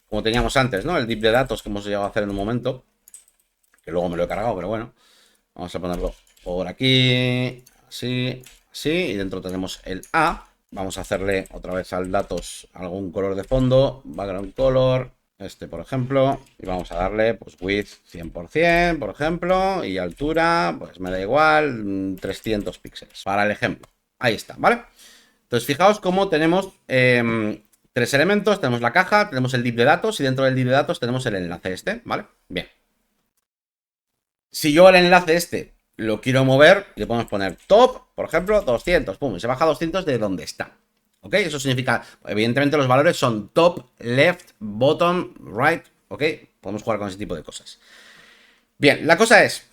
como teníamos antes, ¿no? El div de datos que hemos llegado a hacer en un momento, que luego me lo he cargado, pero bueno. Vamos a ponerlo por aquí, así, así, y dentro tenemos el A. Vamos a hacerle otra vez al datos algún color de fondo, background color, este por ejemplo, y vamos a darle pues width 100%, por ejemplo, y altura, pues me da igual, 300 píxeles, para el ejemplo. Ahí está, ¿vale? Entonces fijaos cómo tenemos tres elementos, tenemos la caja, tenemos el div de datos, y dentro del div de datos tenemos el enlace este, ¿vale? Bien. Si yo el enlace este lo quiero mover, le podemos poner top, por ejemplo, 200, pum, y se baja 200 de donde está. ¿Ok? Eso significa, evidentemente los valores son top, left, bottom, right, ¿ok? Podemos jugar con ese tipo de cosas. Bien, la cosa es,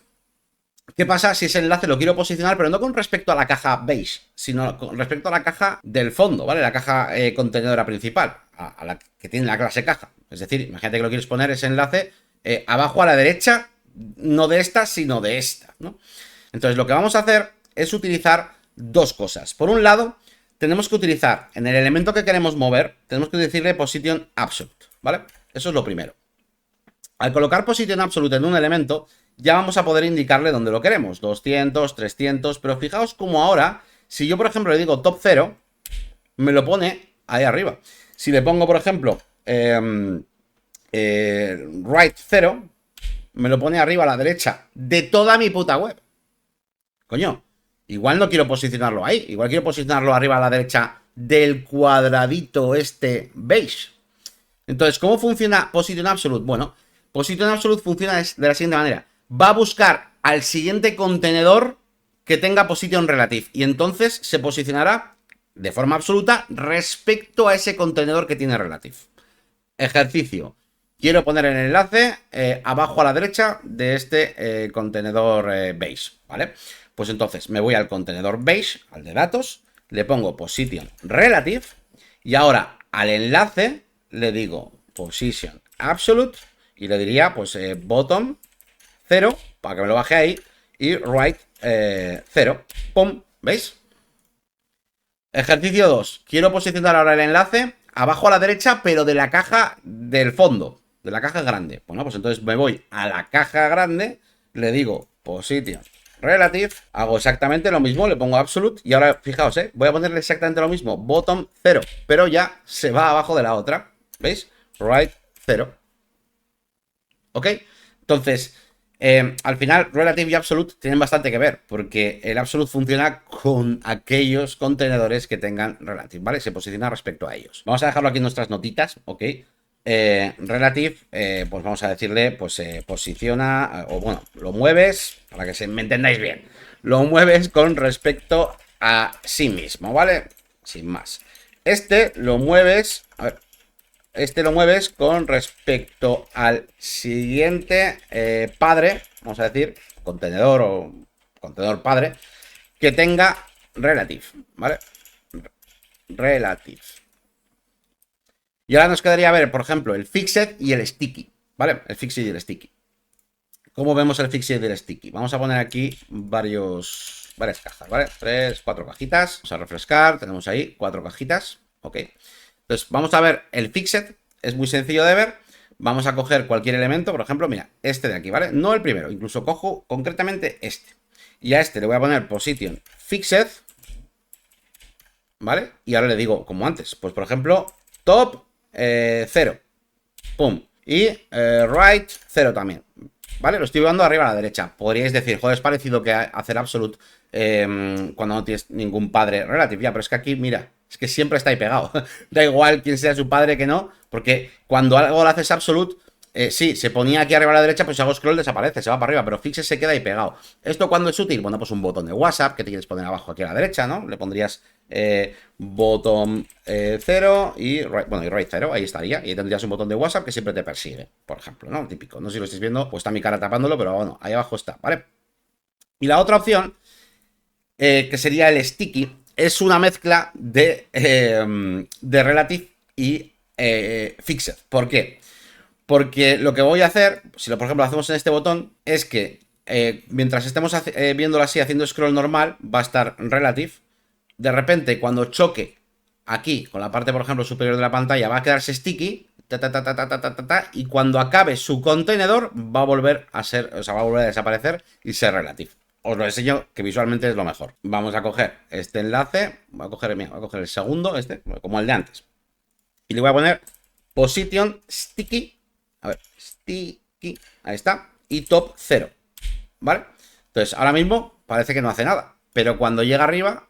¿qué pasa si ese enlace lo quiero posicionar, pero no con respecto a la caja beige, sino con respecto a la caja del fondo, ¿vale? La caja contenedora principal, a la que tiene la clase caja. Es decir, imagínate que lo quieres poner ese enlace abajo a la derecha, no de esta, sino de esta, ¿no? Entonces lo que vamos a hacer es utilizar dos cosas. Por un lado, tenemos que utilizar en el elemento que queremos mover, tenemos que decirle position absolute, ¿vale? Eso es lo primero. Al colocar position absolute en un elemento, ya vamos a poder indicarle dónde lo queremos, 200, 300, pero fijaos como ahora, si yo por ejemplo le digo top 0, me lo pone ahí arriba. Si le pongo por ejemplo right 0, me lo pone arriba a la derecha de toda mi puta web. Coño, igual no quiero posicionarlo ahí. Igual quiero posicionarlo arriba a la derecha del cuadradito este beige. Entonces, ¿cómo funciona Position Absolute? Bueno, Position Absolute funciona de la siguiente manera. Va a buscar al siguiente contenedor que tenga Position Relative. Y entonces se posicionará de forma absoluta respecto a ese contenedor que tiene Relative. Ejercicio. Quiero poner el enlace abajo a la derecha de este contenedor beige, ¿vale? Pues entonces me voy al contenedor beige, al de datos, le pongo position relative y ahora al enlace le digo position absolute y le diría pues bottom 0 para que me lo baje ahí y right 0. ¡Pum! ¿Veis? Ejercicio 2. Quiero posicionar ahora el enlace abajo a la derecha, pero de la caja del fondo, de la caja grande. Bueno, pues entonces me voy a la caja grande, le digo position relative, hago exactamente lo mismo, le pongo absolute y ahora fijaos, voy a ponerle exactamente lo mismo, bottom 0, pero ya se va abajo de la otra, ¿veis? Right 0. ¿Ok? Entonces, al final, relative y absolute tienen bastante que ver, porque el absolute funciona con aquellos contenedores que tengan relative, ¿vale? Se posiciona respecto a ellos. Vamos a dejarlo aquí en nuestras notitas, ¿ok? Relative, pues vamos a decirle, pues posiciona, o bueno, lo mueves, para que me entendáis bien, lo mueves con respecto a sí mismo, ¿vale? Sin más. Este lo mueves, a ver, este lo mueves con respecto al siguiente padre, vamos a decir, contenedor o contenedor padre, que tenga relative, ¿vale? Relative. Y ahora nos quedaría ver, por ejemplo, el fixed y el sticky, ¿vale? El fixed y el sticky. ¿Cómo vemos el fixed y el sticky? Vamos a poner aquí varias cajas, ¿vale? 3, 4 cajitas. Vamos a refrescar, tenemos ahí 4 cajitas, ok. Entonces, vamos a ver el fixed, es muy sencillo de ver. Vamos a coger cualquier elemento, por ejemplo, mira, este de aquí, ¿vale? No el primero, incluso cojo concretamente este. Y a este le voy a poner position fixed, ¿vale? Y ahora le digo, como antes, pues por ejemplo, top 0, pum. Y right 0 también, ¿vale? Lo estoy llevando arriba a la derecha. Podríais decir, joder, es parecido que hacer absolute cuando no tienes ningún padre relative. Ya, pero es que aquí, mira, es que siempre está ahí pegado. Da igual quién sea su padre que no, porque cuando algo lo haces absolute, sí, se ponía aquí arriba a la derecha, pues si hago scroll desaparece, se va para arriba, pero fixed se queda ahí pegado. ¿Esto cuándo es útil? Bueno, pues un botón de WhatsApp que te quieres poner abajo aquí a la derecha, ¿no? Le pondrías botón 0 y right, bueno, y right 0, ahí estaría. Y ahí tendrías un botón de WhatsApp que siempre te persigue, por ejemplo, ¿no? Típico. No sé si lo estáis viendo, pues está mi cara tapándolo, pero bueno, ahí abajo está, ¿vale? Y la otra opción, que sería el sticky, es una mezcla de relative y fixed. ¿Por qué? Porque lo que voy a hacer, si por ejemplo lo hacemos en este botón, es que mientras estemos viéndolo así, haciendo scroll normal, va a estar relative. De repente, cuando choque aquí con la parte, por ejemplo, superior de la pantalla, va a quedarse sticky. Y cuando acabe su contenedor, va a volver a ser, o sea, va a volver a desaparecer y ser relative. Os lo enseño, que visualmente es lo mejor. Vamos a coger este enlace, voy a coger el segundo, este, como el de antes. Y le voy a poner position sticky. A ver, sticky, ahí está. Y top 0, ¿vale? Entonces, ahora mismo parece que no hace nada. Pero cuando llega arriba,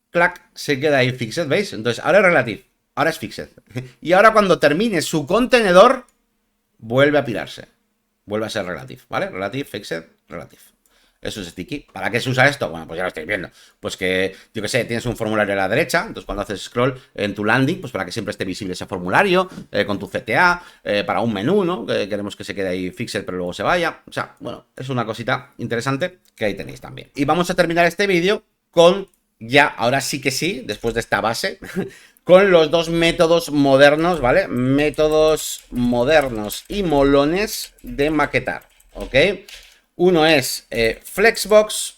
clac, se queda ahí fixed, ¿veis? Entonces, ahora es relative, ahora es fixed. Y ahora cuando termine su contenedor, vuelve a pirarse. Vuelve a ser relative, ¿vale? Relative, fixed, relative. Eso es sticky. ¿Para qué se usa esto? Bueno, pues ya lo estáis viendo. Pues que, yo que sé, tienes un formulario a la derecha, entonces cuando haces scroll en tu landing, pues para que siempre esté visible ese formulario, con tu CTA, para un menú, ¿no? Que queremos que se quede ahí fixed pero luego se vaya. O sea, bueno, es una cosita interesante que ahí tenéis también. Y vamos a terminar este vídeo con ya, ahora sí que sí, después de esta base, con los dos métodos modernos, ¿vale? Métodos modernos y molones de maquetar, ¿ok? Uno es Flexbox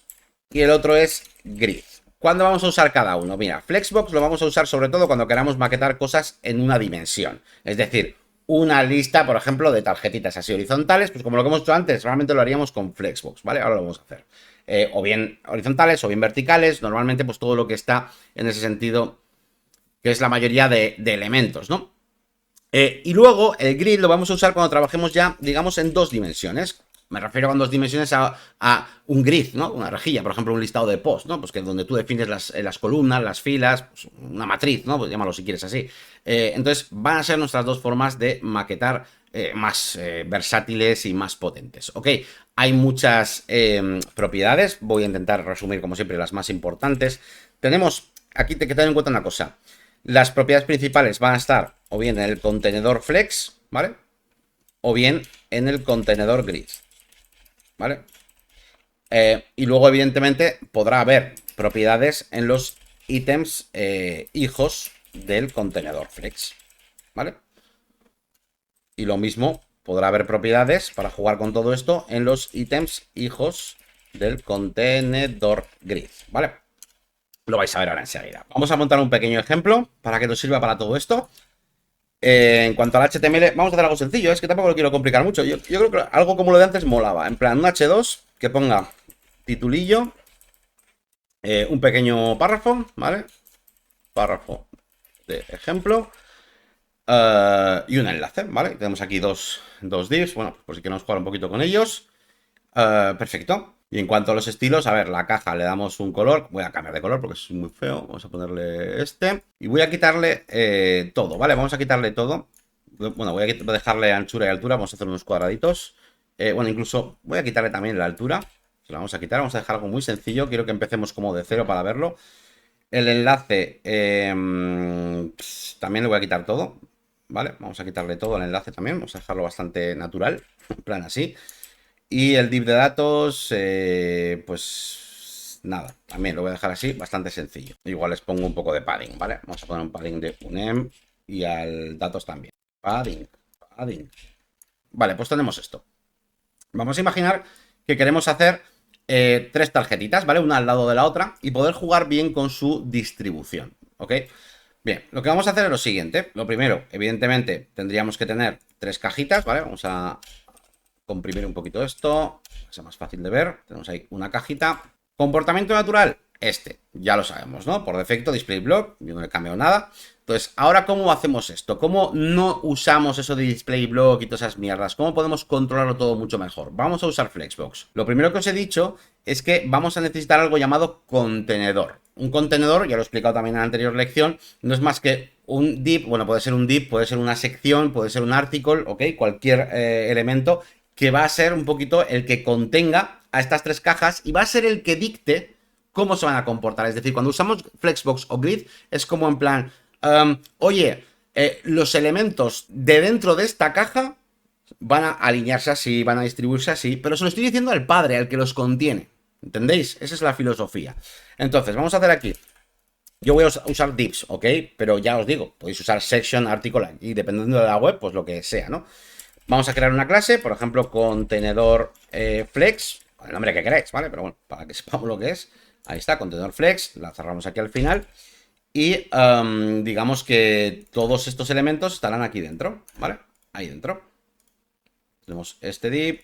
y el otro es Grid. ¿Cuándo vamos a usar cada uno? Mira, Flexbox lo vamos a usar sobre todo cuando queramos maquetar cosas en una dimensión. Es decir, una lista, por ejemplo, de tarjetitas así horizontales, pues como lo que hemos hecho antes, realmente lo haríamos con Flexbox, ¿vale? Ahora lo vamos a hacer. O bien horizontales o bien verticales, normalmente pues todo lo que está en ese sentido, que es la mayoría de elementos, ¿no? Y luego el grid lo vamos a usar cuando trabajemos ya, digamos, en dos dimensiones. Me refiero con dos dimensiones a un grid, ¿no? Una rejilla, por ejemplo, un listado de post, ¿no? Pues que donde tú defines las columnas, las filas, pues una matriz, ¿no? Pues llámalo si quieres así. Entonces van a ser nuestras dos formas de maquetar más versátiles y más potentes, ¿ok? Hay muchas propiedades, voy a intentar resumir como siempre las más importantes. Tenemos, aquí hay que tener en cuenta una cosa. Las propiedades principales van a estar o bien en el contenedor flex, ¿vale? O bien en el contenedor grid, ¿vale? Y luego, evidentemente, podrá haber propiedades en los ítems hijos del contenedor flex, ¿vale? Y lo mismo, podrá haber propiedades para jugar con todo esto en los ítems hijos del contenedor grid, ¿vale? Lo vais a ver ahora enseguida. Vamos a montar un pequeño ejemplo para que nos sirva para todo esto. En cuanto al HTML, vamos a hacer algo sencillo, es que tampoco lo quiero complicar mucho. Yo creo que algo como lo de antes molaba. En plan, un H2 que ponga titulillo, un pequeño párrafo, ¿vale? Párrafo de ejemplo, y un enlace, ¿vale? Tenemos aquí dos divs, bueno, por si queremos jugar un poquito con ellos. Perfecto. Y en cuanto a los estilos, a ver, la caja le damos un color. Voy a cambiar de color porque es muy feo. Vamos a ponerle este. Y voy a quitarle todo, ¿vale? Vamos a quitarle todo. Bueno, voy a dejarle anchura y altura. Vamos a hacer unos cuadraditos. Bueno, incluso voy a quitarle también la altura. Se la vamos a quitar. Vamos a dejar algo muy sencillo. Quiero que empecemos como de cero para verlo. El enlace también le voy a quitar todo. ¿vale? Vamos a quitarle todo el enlace también, vamos a dejarlo bastante natural, en plan así. Y el div de datos, pues nada, también lo voy a dejar así, bastante sencillo. Igual les pongo un poco de padding, ¿vale? Vamos a poner un padding de unem y al datos también. Padding, padding. Vale, pues tenemos esto. Vamos a imaginar que queremos hacer 3 tarjetitas, ¿vale? Una al lado de la otra y poder jugar bien con su distribución, ¿ok? Bien, lo que vamos a hacer es lo siguiente. Lo primero, evidentemente, tendríamos que tener 3 cajitas, ¿vale? Vamos a comprimir un poquito esto, que sea más fácil de ver. Tenemos ahí una cajita. Comportamiento natural, ya lo sabemos, ¿no? Por defecto, display block, yo no le cambio nada. Entonces, ahora, ¿cómo hacemos esto? ¿Cómo no usamos eso de display block y todas esas mierdas? ¿Cómo podemos controlarlo todo mucho mejor? Vamos a usar Flexbox. Lo primero que os he dicho es que vamos a necesitar algo llamado contenedor. Un contenedor, ya lo he explicado también en la anterior lección, no es más que un div, bueno, puede ser un div, puede ser una sección, puede ser un article, ¿ok? Cualquier elemento que va a ser un poquito el que contenga a estas 3 cajas y va a ser el que dicte cómo se van a comportar. Es decir, cuando usamos Flexbox o Grid, es como en plan, oye, los elementos de dentro de esta caja van a alinearse así, van a distribuirse así, pero se lo estoy diciendo al padre, al que los contiene. ¿Entendéis? Esa es la filosofía. Entonces, vamos a hacer aquí. Yo voy a usar divs, ¿ok? Pero ya os digo, podéis usar section, article, y dependiendo de la web, pues lo que sea, ¿no? Vamos a crear una clase, por ejemplo, contenedor flex, el nombre que queráis, ¿vale? Pero bueno, para que sepamos lo que es. Ahí está, contenedor flex, la cerramos aquí al final. Y digamos que todos estos elementos estarán aquí dentro, ¿vale? Ahí dentro. Tenemos este div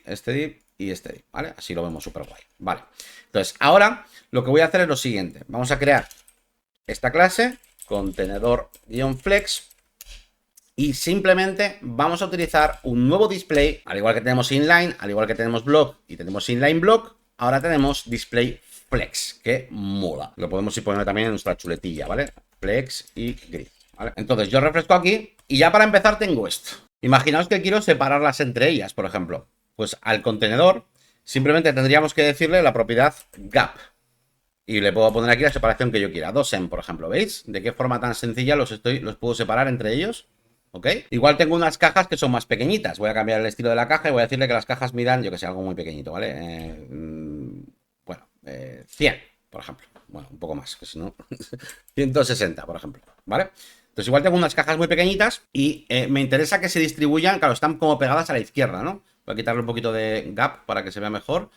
y este div, ¿vale? Así lo vemos súper guay, ¿vale? Entonces, ahora lo que voy a hacer es lo siguiente. Vamos a crear esta clase, contenedor-flex. Y simplemente vamos a utilizar un nuevo display, al igual que tenemos inline, al igual que tenemos block y tenemos inline block, ahora tenemos display flex, que mola. Lo podemos ir poniendo también en nuestra chuletilla, ¿vale? Flex y grid, ¿vale? Entonces yo refresco aquí y ya para empezar tengo esto. Imaginaos que quiero separarlas entre ellas, por ejemplo. Pues al contenedor simplemente tendríamos que decirle la propiedad gap. Y le puedo poner aquí la separación que yo quiera. 2em, por ejemplo, ¿veis? De qué forma tan sencilla los puedo separar entre ellos. ¿Ok? Igual tengo unas cajas que son más pequeñitas. Voy a cambiar el estilo de la caja y voy a decirle que las cajas midan, yo que sé, algo muy pequeñito, ¿vale? Bueno, 100, por ejemplo. Bueno, un poco más, que si no... 160, por ejemplo, ¿vale? Entonces igual tengo unas cajas muy pequeñitas y me interesa que se distribuyan, claro, están como pegadas a la izquierda, ¿no? Voy a quitarle un poquito de gap para que se vea mejor.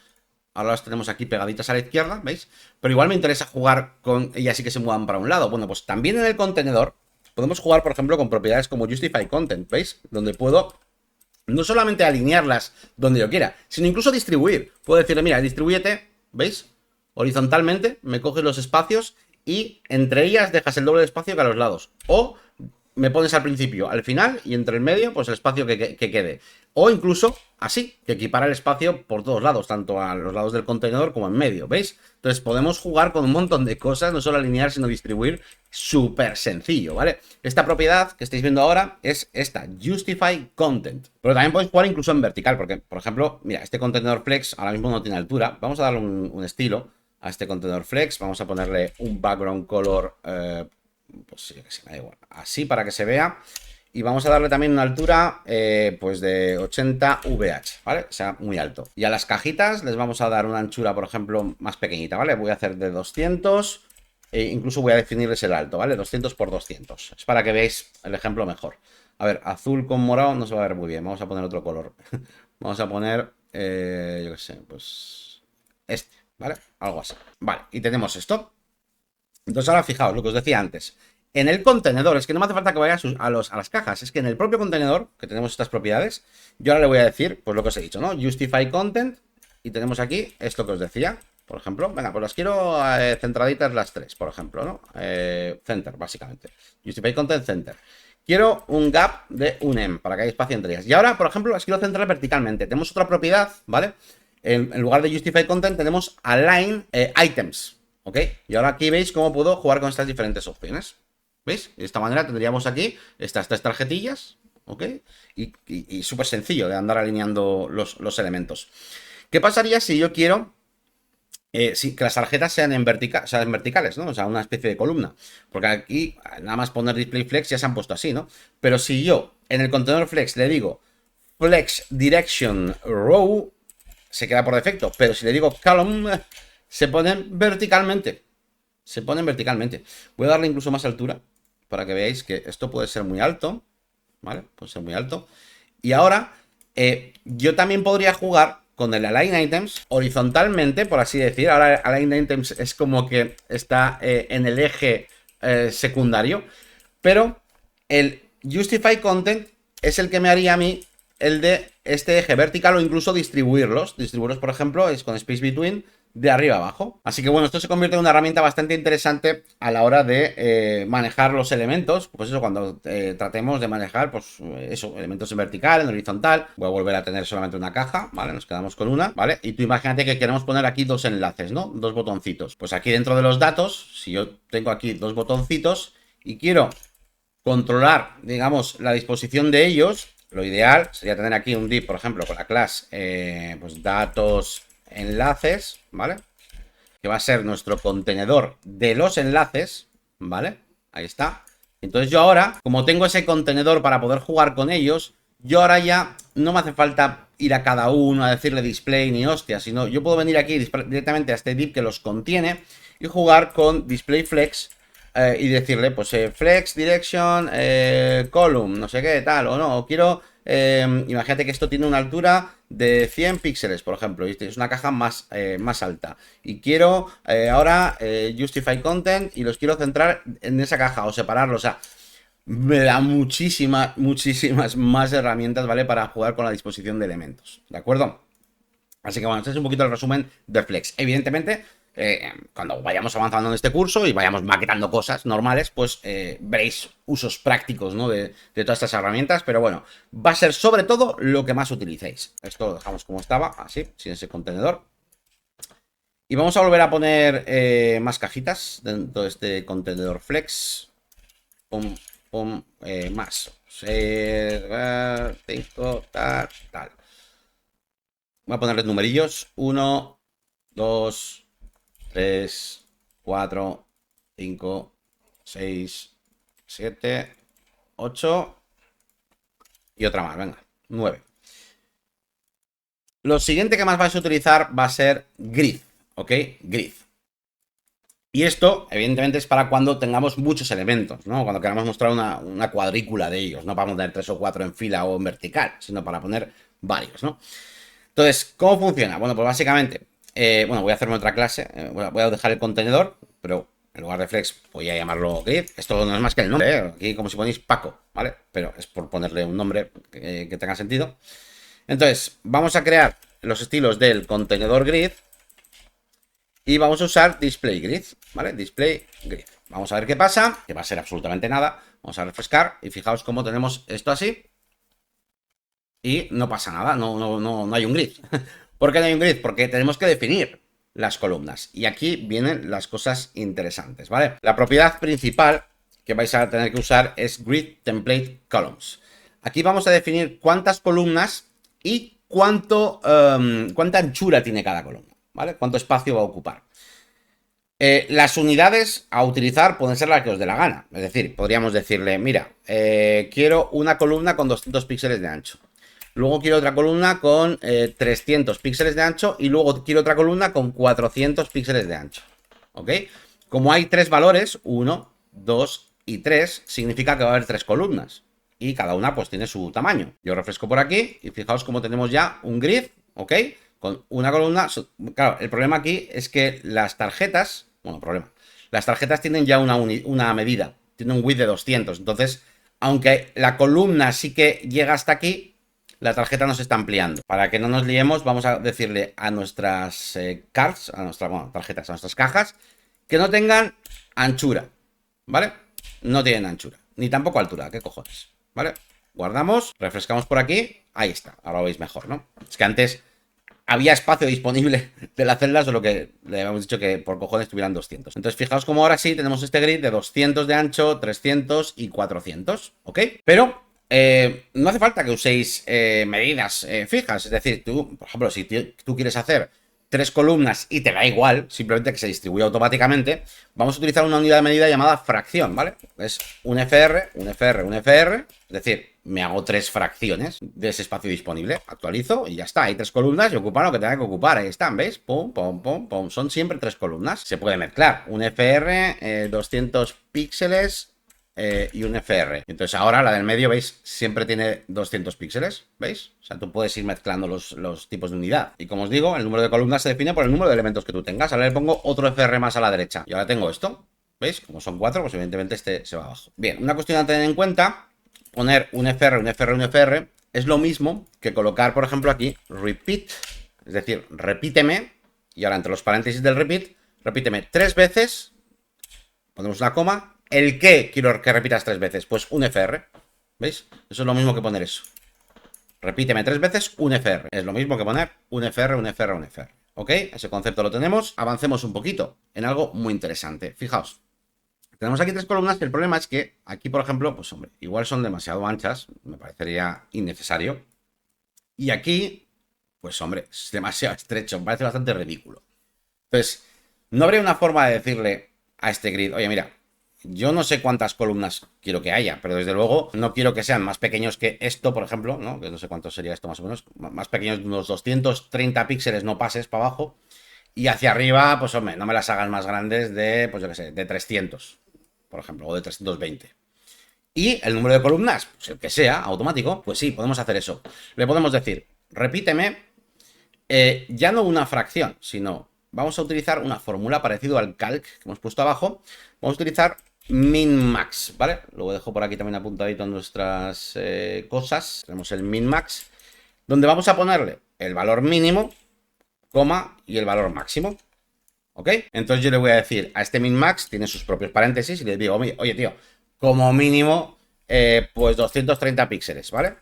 Ahora las tenemos aquí pegaditas a la izquierda, ¿veis? Pero igual me interesa jugar con ellas y que se muevan para un lado. Bueno, pues también en el contenedor podemos jugar, por ejemplo, con propiedades como Justify Content, ¿veis? Donde puedo no solamente alinearlas donde yo quiera, sino incluso distribuir. Puedo decirle, mira, distribúyete, ¿veis? Horizontalmente, me coges los espacios y entre ellas dejas el doble de espacio que a los lados. O me pones al principio, al final y entre el medio, pues el espacio que quede. O incluso así, que equipara el espacio por todos lados, tanto a los lados del contenedor como en medio, ¿veis? Entonces podemos jugar con un montón de cosas, no solo alinear, sino distribuir, súper sencillo, ¿vale? Esta propiedad que estáis viendo ahora es esta, Justify Content. Pero también podéis jugar incluso en vertical, porque, por ejemplo, mira, este contenedor flex ahora mismo no tiene altura. Vamos a darle un estilo a este contenedor flex, vamos a ponerle un background color, pues yo que sé, me da igual, así para que se vea. Y vamos a darle también una altura, pues de 80 VH, ¿vale? O sea, muy alto. Y a las cajitas les vamos a dar una anchura, por ejemplo, más pequeñita, ¿vale? Voy a hacer de 200, e incluso voy a definirles el alto, ¿vale? 200 por 200. Es para que veáis el ejemplo mejor. A ver, azul con morado no se va a ver muy bien. Vamos a poner otro color. Vamos a poner, yo qué sé, pues este, ¿vale? Algo así. Vale, y tenemos esto. Entonces ahora fijaos lo que os decía antes. En el contenedor, es que no me hace falta que vaya a las cajas, es que en el propio contenedor, que tenemos estas propiedades, yo ahora le voy a decir, pues lo que os he dicho, ¿no? Justify content, y tenemos aquí esto que os decía, por ejemplo. Venga, pues las quiero centraditas las 3, por ejemplo, ¿no? Center, básicamente. Justify content center. Quiero un gap de un em, para que haya espacio entre ellas. Y ahora, por ejemplo, las quiero centrar verticalmente. Tenemos otra propiedad, ¿vale? En lugar de Justify content tenemos align items, ¿ok? Y ahora aquí veis cómo puedo jugar con estas diferentes opciones. ¿Veis? De esta manera tendríamos aquí estas 3 tarjetillas, ¿ok? Y súper sencillo de andar alineando los elementos. ¿Qué pasaría si yo quiero que las tarjetas sean sean verticales, ¿no? O sea, una especie de columna. Porque aquí, nada más poner display flex, ya se han puesto así, ¿no? Pero si yo en el contenedor flex le digo flex direction row, se queda por defecto, pero si le digo column, se ponen verticalmente. Se ponen verticalmente. Voy a darle incluso más altura para que veáis que esto puede ser muy alto, ¿vale? Puede ser muy alto. Y ahora, yo también podría jugar con el Align Items horizontalmente, por así decir. Ahora Align Items es como que está en el eje secundario. Pero el Justify Content es el que me haría a mí el de este eje vertical o incluso distribuirlos. Distribuirlos, por ejemplo, es con Space Between de arriba a abajo. Así que bueno, esto se convierte en una herramienta bastante interesante a la hora de manejar los elementos. Pues eso, cuando tratemos de manejar, pues eso, elementos en vertical, en horizontal. Voy a volver a tener solamente una caja, ¿vale? Nos quedamos con una, ¿vale? Y tú imagínate que queremos poner aquí dos enlaces, ¿no? Dos botoncitos. Pues aquí dentro de los datos, si yo tengo aquí dos botoncitos y quiero controlar, digamos, la disposición de ellos, lo ideal sería tener aquí un div, por ejemplo, con la clase, pues datos enlaces, ¿vale? Que va a ser nuestro contenedor de los enlaces, ¿vale? Ahí está. Entonces yo ahora, como tengo ese contenedor para poder jugar con ellos, yo ahora ya no me hace falta ir a cada uno a decirle display ni hostia, sino yo puedo venir aquí directamente a este div que los contiene y jugar con display flex y decirle, pues flex direction column, no sé qué, tal, o no, o quiero, imagínate que esto tiene una altura de 100 píxeles, por ejemplo, y es una caja más alta, y quiero ahora justify content y los quiero centrar en esa caja o separarlo, o sea, me da muchísimas más herramientas, ¿vale? Para jugar con la disposición de elementos, ¿de acuerdo? Así que bueno, este es un poquito el resumen de Flex. Evidentemente, cuando vayamos avanzando en este curso y vayamos maquetando cosas normales, pues veréis usos prácticos, ¿no? de todas estas herramientas, pero bueno, va a ser sobre todo lo que más utilicéis. Esto lo dejamos como estaba, así, sin ese contenedor. Y vamos a volver a poner más cajitas dentro de este contenedor Flex. Pum, pum, más. 5, tal. Voy a ponerles numerillos. 1, 2, 3, 4, 5, 6, 7, 8 y otra más, venga, 9. Lo siguiente que más vais a utilizar va a ser grid, ¿ok? Grid. Y esto, evidentemente, es para cuando tengamos muchos elementos, ¿no? Cuando queramos mostrar una cuadrícula de ellos, no para poner 3 o 4 en fila o en vertical, sino para poner varios, ¿no? Entonces, ¿cómo funciona? Bueno, pues básicamente, bueno, voy a hacerme otra clase, voy a dejar el contenedor, pero en lugar de flex voy a llamarlo grid. Esto no es más que el nombre, aquí como si ponéis Paco, ¿vale? Pero es por ponerle un nombre que tenga sentido. Entonces, vamos a crear los estilos del contenedor grid y vamos a usar display grid, ¿vale? Display grid. Vamos a ver qué pasa, que va a ser absolutamente nada. Vamos a refrescar y fijaos cómo tenemos esto así. Y no pasa nada, no hay un grid. ¿Por qué no hay un grid? Porque tenemos que definir las columnas. Y aquí vienen las cosas interesantes, ¿vale? La propiedad principal que vais a tener que usar es Grid Template Columns. Aquí vamos a definir cuántas columnas y cuánta anchura tiene cada columna, ¿vale? Cuánto espacio va a ocupar. Las unidades a utilizar pueden ser las que os dé la gana. Es decir, podríamos decirle, mira, quiero una columna con 200 píxeles de ancho. Luego quiero otra columna con 300 píxeles de ancho y luego quiero otra columna con 400 píxeles de ancho. ¿Ok? Como hay tres valores, 1, 2 y 3, significa que va a haber tres columnas. Y cada una pues tiene su tamaño. Yo refresco por aquí y fijaos cómo tenemos ya un grid, ¿ok? Con una columna. Claro, el problema aquí es que las tarjetas, bueno, las tarjetas tienen ya una medida, tienen un width de 200. Entonces, aunque la columna sí que llega hasta aquí, la tarjeta nos está ampliando. Para que no nos liemos, vamos a decirle a nuestras cards, a nuestras tarjetas, a nuestras cajas, que no tengan anchura, ¿vale? No tienen anchura, ni tampoco altura, ¿qué cojones? ¿Vale? Guardamos, refrescamos por aquí, ahí está, ahora lo veis mejor, ¿no? Es que antes había espacio disponible de las celdas, solo que le habíamos dicho que por cojones tuvieran 200. Entonces, fijaos como ahora sí tenemos este grid de 200 de ancho, 300 y 400, ¿ok? Pero no hace falta que uséis medidas fijas. Es decir, tú, por ejemplo, si tú quieres hacer 3 columnas y te da igual, simplemente que se distribuye automáticamente, vamos a utilizar una unidad de medida llamada fracción, ¿vale? Es un FR, un FR, un FR, es decir, me hago 3 fracciones de ese espacio disponible, actualizo y ya está, hay 3 columnas y ocupan lo que tenga que ocupar, ahí están, ¿veis? Pum, pum, pum, pum, son siempre 3 columnas. Se puede mezclar un FR, 200 píxeles, y un FR. Entonces ahora la del medio, ¿veis? Siempre tiene 200 píxeles, ¿veis? O sea, tú puedes ir mezclando los tipos de unidad. Y como os digo, el número de columnas se define por el número de elementos que tú tengas. Ahora le pongo otro FR más a la derecha. Y ahora tengo esto, ¿veis? Como son 4, pues evidentemente este se va abajo. Bien, una cuestión a tener en cuenta, poner un FR, un FR, un FR, es lo mismo que colocar, por ejemplo, aquí, repeat. Es decir, repíteme, y ahora entre los paréntesis del repeat, repíteme 3 veces, ponemos una coma. ¿El qué quiero que repitas 3 veces? Pues un FR. ¿Veis? Eso es lo mismo que poner eso. Repíteme 3 veces un FR. Es lo mismo que poner un FR, un FR, un FR. ¿Ok? Ese concepto lo tenemos. Avancemos un poquito en algo muy interesante. Fijaos. Tenemos aquí 3 columnas. El problema es que aquí, por ejemplo, pues hombre, igual son demasiado anchas. Me parecería innecesario. Y aquí, pues hombre, es demasiado estrecho. Me parece bastante ridículo. Entonces, no habría una forma de decirle a este grid, oye, mira, yo no sé cuántas columnas quiero que haya, pero desde luego no quiero que sean más pequeños que esto, por ejemplo, ¿no? Que no sé cuánto sería esto más o menos, más pequeños de unos 230 píxeles, no pases para abajo. Y hacia arriba, pues hombre, no me las hagas más grandes de, pues yo qué sé, de 300, por ejemplo, o de 320. Y el número de columnas, pues el que sea, automático, pues sí, podemos hacer eso. Le podemos decir, repíteme, ya no una fracción, sino vamos a utilizar una fórmula parecida al calc que hemos puesto abajo. Vamos a utilizar min-max, ¿vale? Luego dejo por aquí también apuntadito en nuestras cosas. Tenemos el min-max, donde vamos a ponerle el valor mínimo, coma, y el valor máximo. ¿Ok? Entonces yo le voy a decir a este min-max, tiene sus propios paréntesis, y le digo, oye tío, como mínimo, pues 230 píxeles, ¿vale?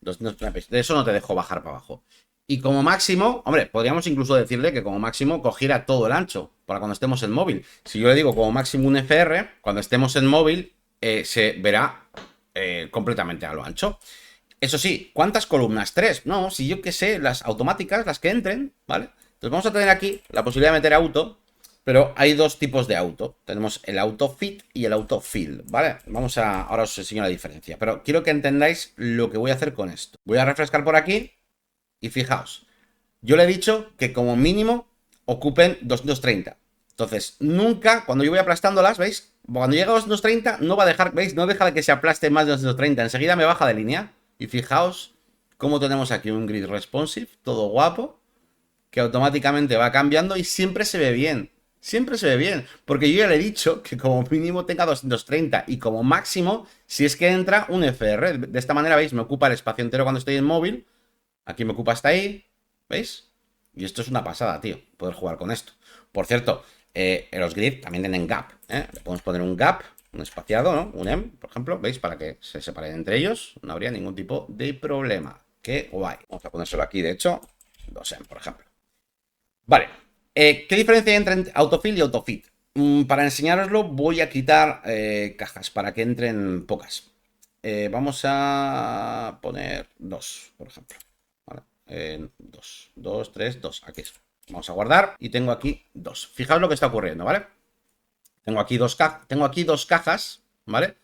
230 píxeles. De eso no te dejo bajar para abajo. Y como máximo, hombre, podríamos incluso decirle que como máximo cogiera todo el ancho para cuando estemos en móvil. Si yo le digo como máximo un FR, cuando estemos en móvil se verá completamente a lo ancho. Eso sí, ¿cuántas columnas? 3. No, si yo que sé, las automáticas, las que entren, ¿vale? Entonces vamos a tener aquí la posibilidad de meter auto, pero hay 2 tipos de auto. Tenemos el auto fit y el auto fill, ¿vale? Ahora os enseño la diferencia, pero quiero que entendáis lo que voy a hacer con esto. Voy a refrescar por aquí. Y fijaos, yo le he dicho que como mínimo ocupen 230. Entonces, nunca, cuando yo voy aplastándolas, ¿veis? Cuando llega a 230, no va a dejar, ¿veis? No deja de que se aplaste más de 230. Enseguida me baja de línea. Y fijaos cómo tenemos aquí un grid responsive, todo guapo, que automáticamente va cambiando y siempre se ve bien. Siempre se ve bien. Porque yo ya le he dicho que como mínimo tenga 230 y como máximo, si es que entra un FR. De esta manera, ¿veis? Me ocupa el espacio entero cuando estoy en móvil. Aquí me ocupa hasta ahí, ¿veis? Y esto es una pasada, tío, poder jugar con esto. Por cierto, los grid también tienen gap, ¿eh? Le podemos poner un gap, un espaciado, ¿no? Un em, por ejemplo, ¿veis? Para que se separen entre ellos, no habría ningún tipo de problema. Qué guay. Vamos a ponérselo aquí, de hecho, 2em, por ejemplo. Vale, ¿qué diferencia hay entre autofill y autofit? Para enseñároslo voy a quitar cajas para que entren pocas. Vamos a poner 2, por ejemplo. 2, 2, 3, 2. Aquí es. Vamos a guardar y tengo aquí 2. Fijaos lo que está ocurriendo, ¿vale? Tengo aquí dos cajas, ¿vale?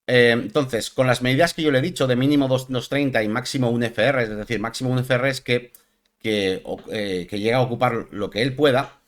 Entonces, con las medidas que yo le he dicho de mínimo 230 y máximo un FR, es decir, máximo un FR es que llega a ocupar lo que él pueda.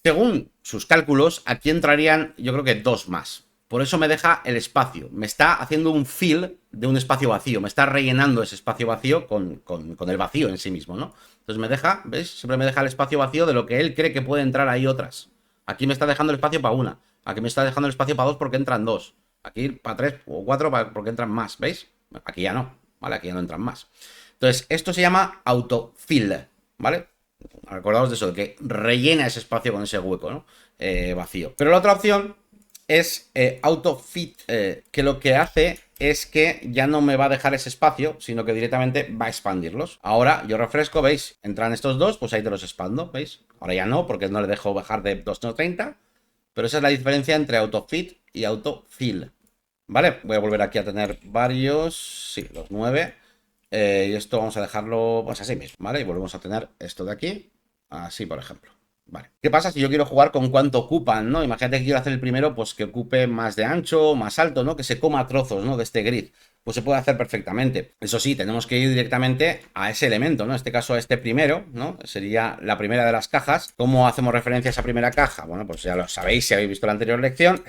Según sus cálculos, aquí entrarían, yo creo que 2 más. Por eso me deja el espacio. Me está haciendo un fill de un espacio vacío. Me está rellenando ese espacio vacío con el vacío en sí mismo, ¿no? Entonces me deja, ¿ves? Siempre me deja el espacio vacío de lo que él cree que puede entrar ahí otras. Aquí me está dejando el espacio para una. Aquí me está dejando el espacio para 2 porque entran 2. Aquí para 3 o 4 porque entran más, ¿veis? Aquí ya no, ¿vale? Aquí ya no entran más. Entonces, esto se llama autofill, ¿vale? Acordaos de eso, de que rellena ese espacio con ese hueco, ¿no? Vacío. Pero la otra opción es autofit, que lo que hace es que ya no me va a dejar ese espacio, sino que directamente va a expandirlos. Ahora yo refresco, ¿veis? Entran estos dos, pues ahí te los expando, ¿veis? Ahora ya no, porque no le dejo bajar de 230, pero esa es la diferencia entre autofit y autofill. ¿Vale? Voy a volver aquí a tener varios, sí, los 9. Y esto vamos a dejarlo pues así mismo, ¿vale? Y volvemos a tener esto de aquí. Así, por ejemplo. Vale. ¿Qué pasa si yo quiero jugar con cuánto ocupan, ¿no? Imagínate que quiero hacer el primero, pues que ocupe más de ancho, más alto, ¿no? Que se coma trozos, ¿no? De este grid. Pues se puede hacer perfectamente. Eso sí, tenemos que ir directamente a ese elemento, ¿no? En este caso a este primero, ¿no? Sería la primera de las cajas. ¿Cómo hacemos referencia a esa primera caja? Bueno, pues ya lo sabéis si habéis visto la anterior lección.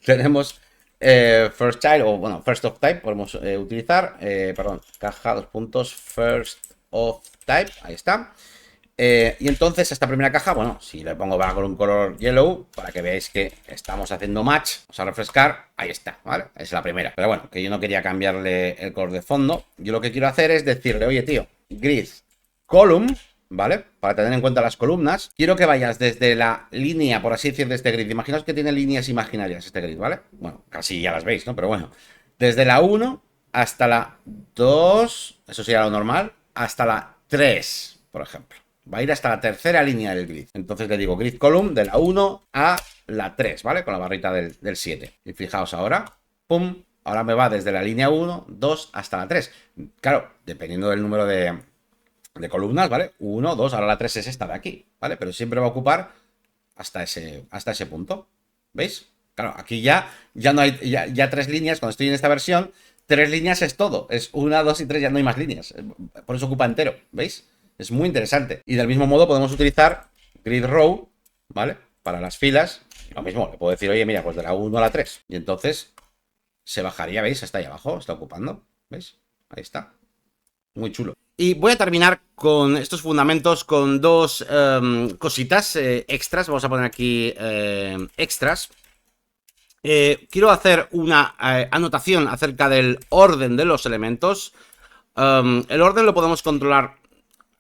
Tenemos first child, o bueno, first of type, podemos utilizar, perdón, caja, dos puntos, first of type, ahí está. Y entonces esta primera caja, bueno, si le pongo con un color yellow, para que veáis que estamos haciendo match, vamos a refrescar, ahí está, ¿vale? Es la primera. Pero bueno, que yo no quería cambiarle el color de fondo. Yo lo que quiero hacer es decirle, oye tío, grid column, ¿vale? Para tener en cuenta las columnas. Quiero que vayas desde la línea, por así decir, de este grid. Imaginaos que tiene líneas imaginarias este grid, ¿vale? Bueno, casi ya las veis, ¿no? Pero bueno, desde la 1 hasta la 2, eso sería lo normal, hasta la 3, por ejemplo. Va a ir hasta la tercera línea del grid. Entonces le digo grid column de la 1 a la 3, ¿vale? Con la barrita del 7. Y fijaos ahora, ¡pum! Ahora me va desde la línea 1, 2 hasta la 3. Claro, dependiendo del número de columnas, ¿vale? 1, 2, ahora la 3 es esta de aquí, ¿vale? Pero siempre va a ocupar hasta ese punto. ¿Veis? Claro, aquí ya no hay ya 3 líneas. Cuando estoy en esta versión, 3 líneas es todo. Es 1, 2 y 3, ya no hay más líneas. Por eso ocupa entero, ¿veis? Es muy interesante. Y del mismo modo podemos utilizar grid row, ¿vale? Para las filas. Lo mismo, le puedo decir, oye, mira, pues de la 1 a la 3. Y entonces se bajaría, ¿veis? Está ahí abajo, está ocupando. ¿Veis? Ahí está. Muy chulo. Y voy a terminar con estos fundamentos con dos cositas extras. Vamos a poner aquí extras. Quiero hacer una anotación acerca del orden de los elementos. El orden lo podemos controlar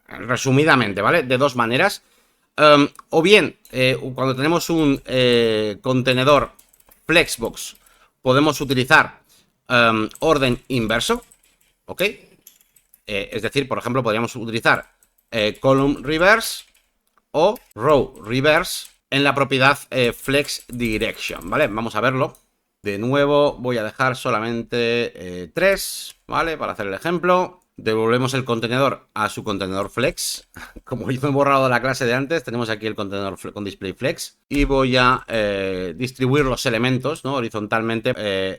resumidamente, ¿vale? De dos maneras. O bien, cuando tenemos un contenedor Flexbox, podemos utilizar orden inverso, ¿ok? Es decir, por ejemplo, podríamos utilizar column reverse o row reverse en la propiedad flex direction, ¿vale? Vamos a verlo. De nuevo, voy a dejar solamente 3, ¿vale? Para hacer el ejemplo. Devolvemos el contenedor a su contenedor flex. Como yo me he borrado de la clase de antes, tenemos aquí el contenedor con display flex. Y voy a distribuir los elementos, ¿no? Horizontalmente,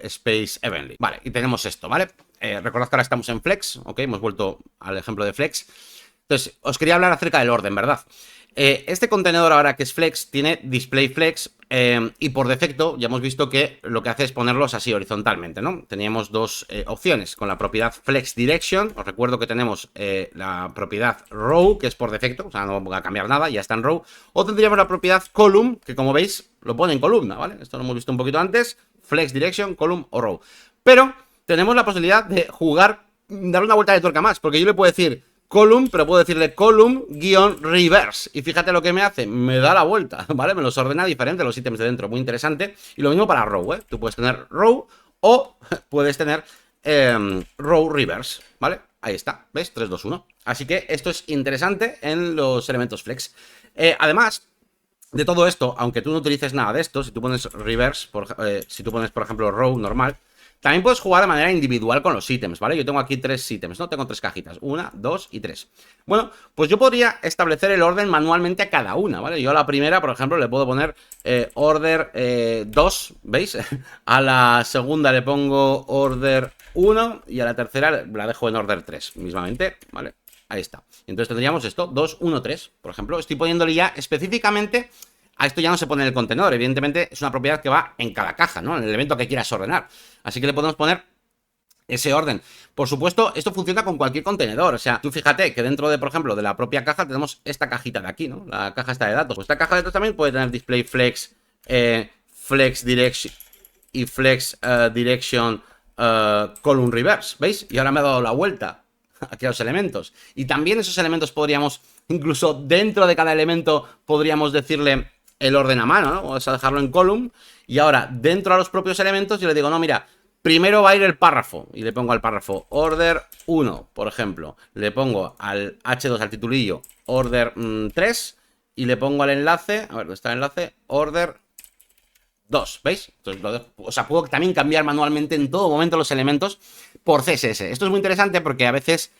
space evenly. Vale, y tenemos esto, ¿vale? Recordad que ahora estamos en flex, ¿ok? Hemos vuelto al ejemplo de flex. Entonces, os quería hablar acerca del orden, ¿verdad? Este contenedor ahora que es flex tiene display flex y por defecto ya hemos visto que lo que hace es ponerlos así horizontalmente, ¿no? Teníamos dos opciones con la propiedad flex direction. Os recuerdo que tenemos la propiedad row, que es por defecto, o sea, no voy a cambiar nada, ya está en row. O tendríamos la propiedad column, que como veis lo pone en columna, ¿vale? Esto lo hemos visto un poquito antes, flex direction, column o row. Pero tenemos la posibilidad de jugar, dar una vuelta de tuerca más, porque yo le puedo decir column, pero puedo decirle column-reverse. Y fíjate lo que me hace, me da la vuelta, ¿vale? Me los ordena diferente los ítems de dentro, muy interesante. Y lo mismo para row, ¿eh? Tú puedes tener row o puedes tener row reverse, ¿vale? Ahí está, ¿ves? 3, 2, 1. Así que esto es interesante en los elementos flex. Además de todo esto, aunque tú no utilices nada de esto, si tú pones reverse, si tú pones, por ejemplo, row normal, también puedes jugar de manera individual con los ítems, ¿vale? Yo tengo aquí 3 ítems, ¿no? Tengo 3 cajitas, 1, 2 y 3. Bueno, pues yo podría establecer el orden manualmente a cada una, ¿vale? Yo a la primera, por ejemplo, le puedo poner order 2, ¿veis? A la segunda le pongo order 1 y a la tercera la dejo en order 3, mismamente, ¿vale? Ahí está. Entonces tendríamos esto, 2, 1, 3, por ejemplo. Estoy poniéndole ya específicamente. A esto ya no se pone en el contenedor, evidentemente es una propiedad que va en cada caja, ¿no? En el elemento que quieras ordenar. Así que le podemos poner ese orden. Por supuesto, esto funciona con cualquier contenedor. O sea, tú fíjate que dentro de, por ejemplo, de la propia caja tenemos esta cajita de aquí, ¿no? La caja esta de datos. Pues esta caja de datos también puede tener display flex, flex direction y flex direction column reverse, ¿veis? Y ahora me ha dado la vuelta aquí a los elementos. Y también esos elementos podríamos, incluso dentro de cada elemento, podríamos decirle el orden a mano, ¿no? Vamos a dejarlo en column. Y ahora, dentro de los propios elementos, yo le digo, no, mira, primero va a ir el párrafo. Y le pongo al párrafo order 1, por ejemplo. Le pongo al H2, al titulillo, order 3. Y le pongo al enlace, a ver, ¿dónde está el enlace? Order 2, ¿veis? Entonces, o sea, puedo también cambiar manualmente en todo momento los elementos por CSS. Esto es muy interesante porque a veces,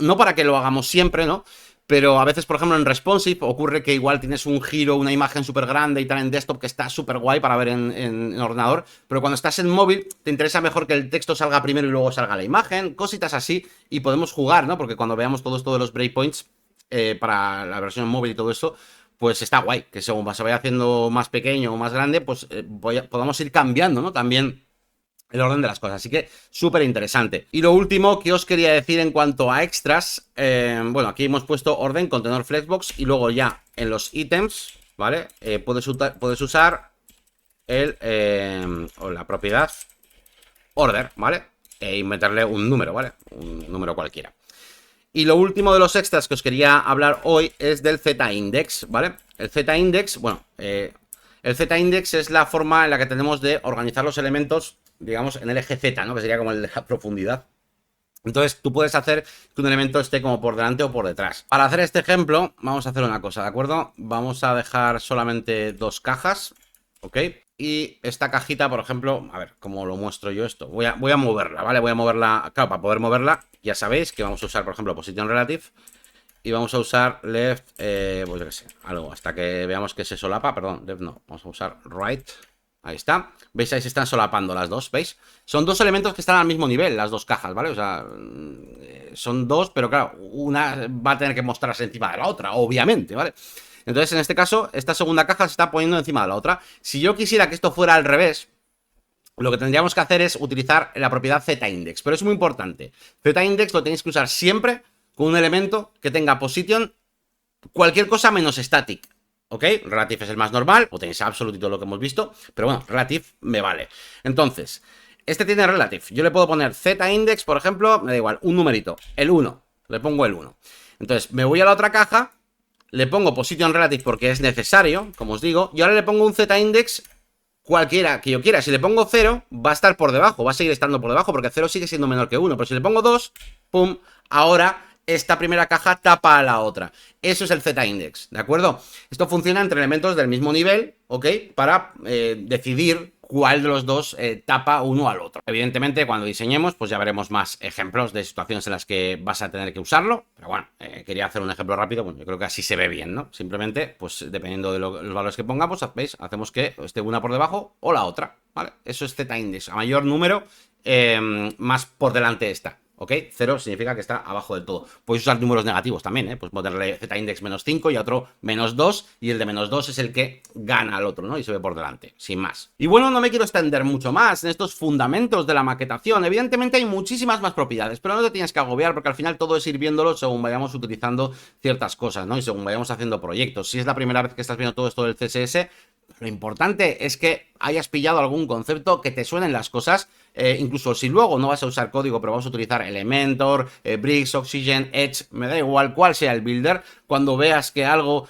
no para que lo hagamos siempre, ¿no? pero a veces, por ejemplo, en responsive ocurre que igual tienes un giro, una imagen súper grande y tal en desktop que está súper guay para ver en ordenador, pero cuando estás en móvil te interesa mejor que el texto salga primero y luego salga la imagen, cositas así, y podemos jugar, ¿no? Porque cuando veamos todo esto de los breakpoints para la versión móvil y todo esto, pues está guay, que según se vaya haciendo más pequeño o más grande, pues podamos ir cambiando, ¿no? También el orden de las cosas, así que súper interesante. Y lo último que os quería decir en cuanto a extras, bueno, aquí hemos puesto orden, contenedor flexbox, y luego ya en los ítems, ¿vale? Puedes usar o la propiedad order, ¿vale? Y meterle un número, ¿vale? Un número cualquiera. Y lo último de los extras que os quería hablar hoy es del Z-index, ¿vale? El Z-index, bueno, el Z-index es la forma en la que tenemos de organizar los elementos, digamos, en el eje Z, ¿no? Que sería como el de la profundidad. Entonces, tú puedes hacer que un elemento esté como por delante o por detrás. Para hacer este ejemplo, vamos a hacer una cosa, ¿de acuerdo? Vamos a dejar solamente 2 cajas, ¿ok? Y esta cajita, por ejemplo, a ver, ¿cómo lo muestro yo esto? Voy a moverla, ¿vale? Voy a moverla, claro, para poder moverla, ya sabéis que vamos a usar, por ejemplo, position relative. Y vamos a usar left, pues yo qué sé, algo, hasta que veamos que se solapa, perdón, left no, vamos a usar right. Ahí está, ¿veis? Ahí se están solapando las dos, ¿veis? Son dos elementos que están al mismo nivel, las dos cajas, ¿vale? O sea, son dos, pero claro, una va a tener que mostrarse encima de la otra, obviamente, ¿vale? Entonces, en este caso, esta segunda caja se está poniendo encima de la otra. Si yo quisiera que esto fuera al revés, lo que tendríamos que hacer es utilizar la propiedad Z-index, pero es muy importante. Z-index lo tenéis que usar siempre con un elemento que tenga position, cualquier cosa menos static. ¿Ok? Relative es el más normal, o tenéis absolute y todo lo que hemos visto, pero bueno, relative me vale. Entonces, este tiene relative. Yo le puedo poner Z-index, por ejemplo, me da igual, un numerito, el 1. Le pongo el 1. Entonces, me voy a la otra caja, le pongo position relative porque es necesario, como os digo, y ahora le pongo un Z-index cualquiera que yo quiera. Si le pongo 0, va a estar por debajo, va a seguir estando por debajo, porque 0 sigue siendo menor que 1. Pero si le pongo 2, pum, ahora esta primera caja tapa a la otra. Eso es el Z-index, ¿de acuerdo? Esto funciona entre elementos del mismo nivel, ¿ok? Para decidir cuál de los dos tapa uno al otro. Evidentemente, cuando diseñemos, pues ya veremos más ejemplos de situaciones en las que vas a tener que usarlo. Pero bueno, quería hacer un ejemplo rápido. Bueno, yo creo que así se ve bien, ¿no? Simplemente, pues dependiendo de los valores que pongamos, ¿veis? Hacemos que esté una por debajo o la otra, ¿vale? Eso es Z-index. A mayor número, más por delante está. ¿Ok? 0 significa que está abajo del todo. Podéis usar números negativos también, ¿eh? Pues ponerle Z-index -5 y a otro -2, y el de -2 es el que gana al otro, ¿no? Y se ve por delante, sin más. Y bueno, no me quiero extender mucho más en estos fundamentos de la maquetación. Evidentemente hay muchísimas más propiedades, pero no te tienes que agobiar porque al final todo es ir viéndolo según vayamos utilizando ciertas cosas, ¿no? Y según vayamos haciendo proyectos. Si es la primera vez que estás viendo todo esto del CSS, lo importante es que hayas pillado algún concepto, que te suenen las cosas, incluso si luego no vas a usar código, pero vas a utilizar Elementor, Bricks, Oxygen, Edge, me da igual cuál sea el builder, cuando veas que algo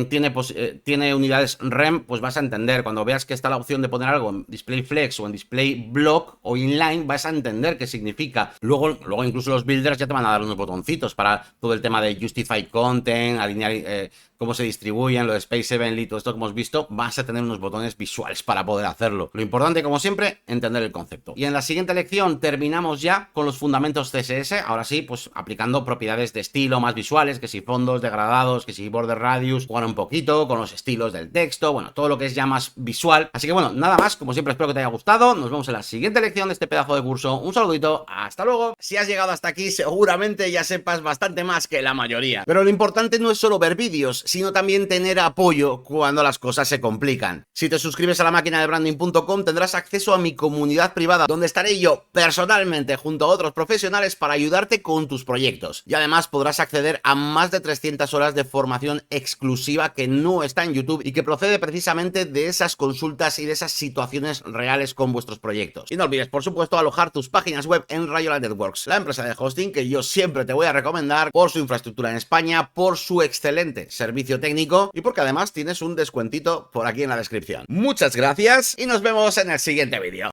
tiene unidades rem, pues vas a entender. Cuando veas que está la opción de poner algo en display flex o en display block o inline, vas a entender qué significa. Luego incluso los builders ya te van a dar unos botoncitos para todo el tema de justify content, alinear cómo se distribuyen, lo de Space Evenly, todo esto que hemos visto, vas a tener unos botones visuales para poder hacerlo. Lo importante, como siempre, entender el concepto. Y en la siguiente lección terminamos ya con los fundamentos CSS, ahora sí, pues aplicando propiedades de estilo más visuales, que si fondos degradados, que si border radius, jugar un poquito con los estilos del texto, bueno, todo lo que es ya más visual. Así que bueno, nada más, como siempre espero que te haya gustado, nos vemos en la siguiente lección de este pedazo de curso, un saludito, hasta luego. Si has llegado hasta aquí, seguramente ya sepas bastante más que la mayoría, pero lo importante no es solo ver vídeos, sino también tener apoyo cuando las cosas se complican. Si te suscribes a la máquina de branding.com tendrás acceso a mi comunidad privada, donde estaré yo personalmente junto a otros profesionales para ayudarte con tus proyectos. Y además podrás acceder a más de 300 horas de formación exclusiva que no está en YouTube y que procede precisamente de esas consultas y de esas situaciones reales con vuestros proyectos. Y no olvides, por supuesto, alojar tus páginas web en Rayola Networks, la empresa de hosting que yo siempre te voy a recomendar por su infraestructura en España, por su excelente servicio técnico y porque además tienes un descuentito por aquí en la descripción. Muchas gracias y nos vemos en el siguiente vídeo.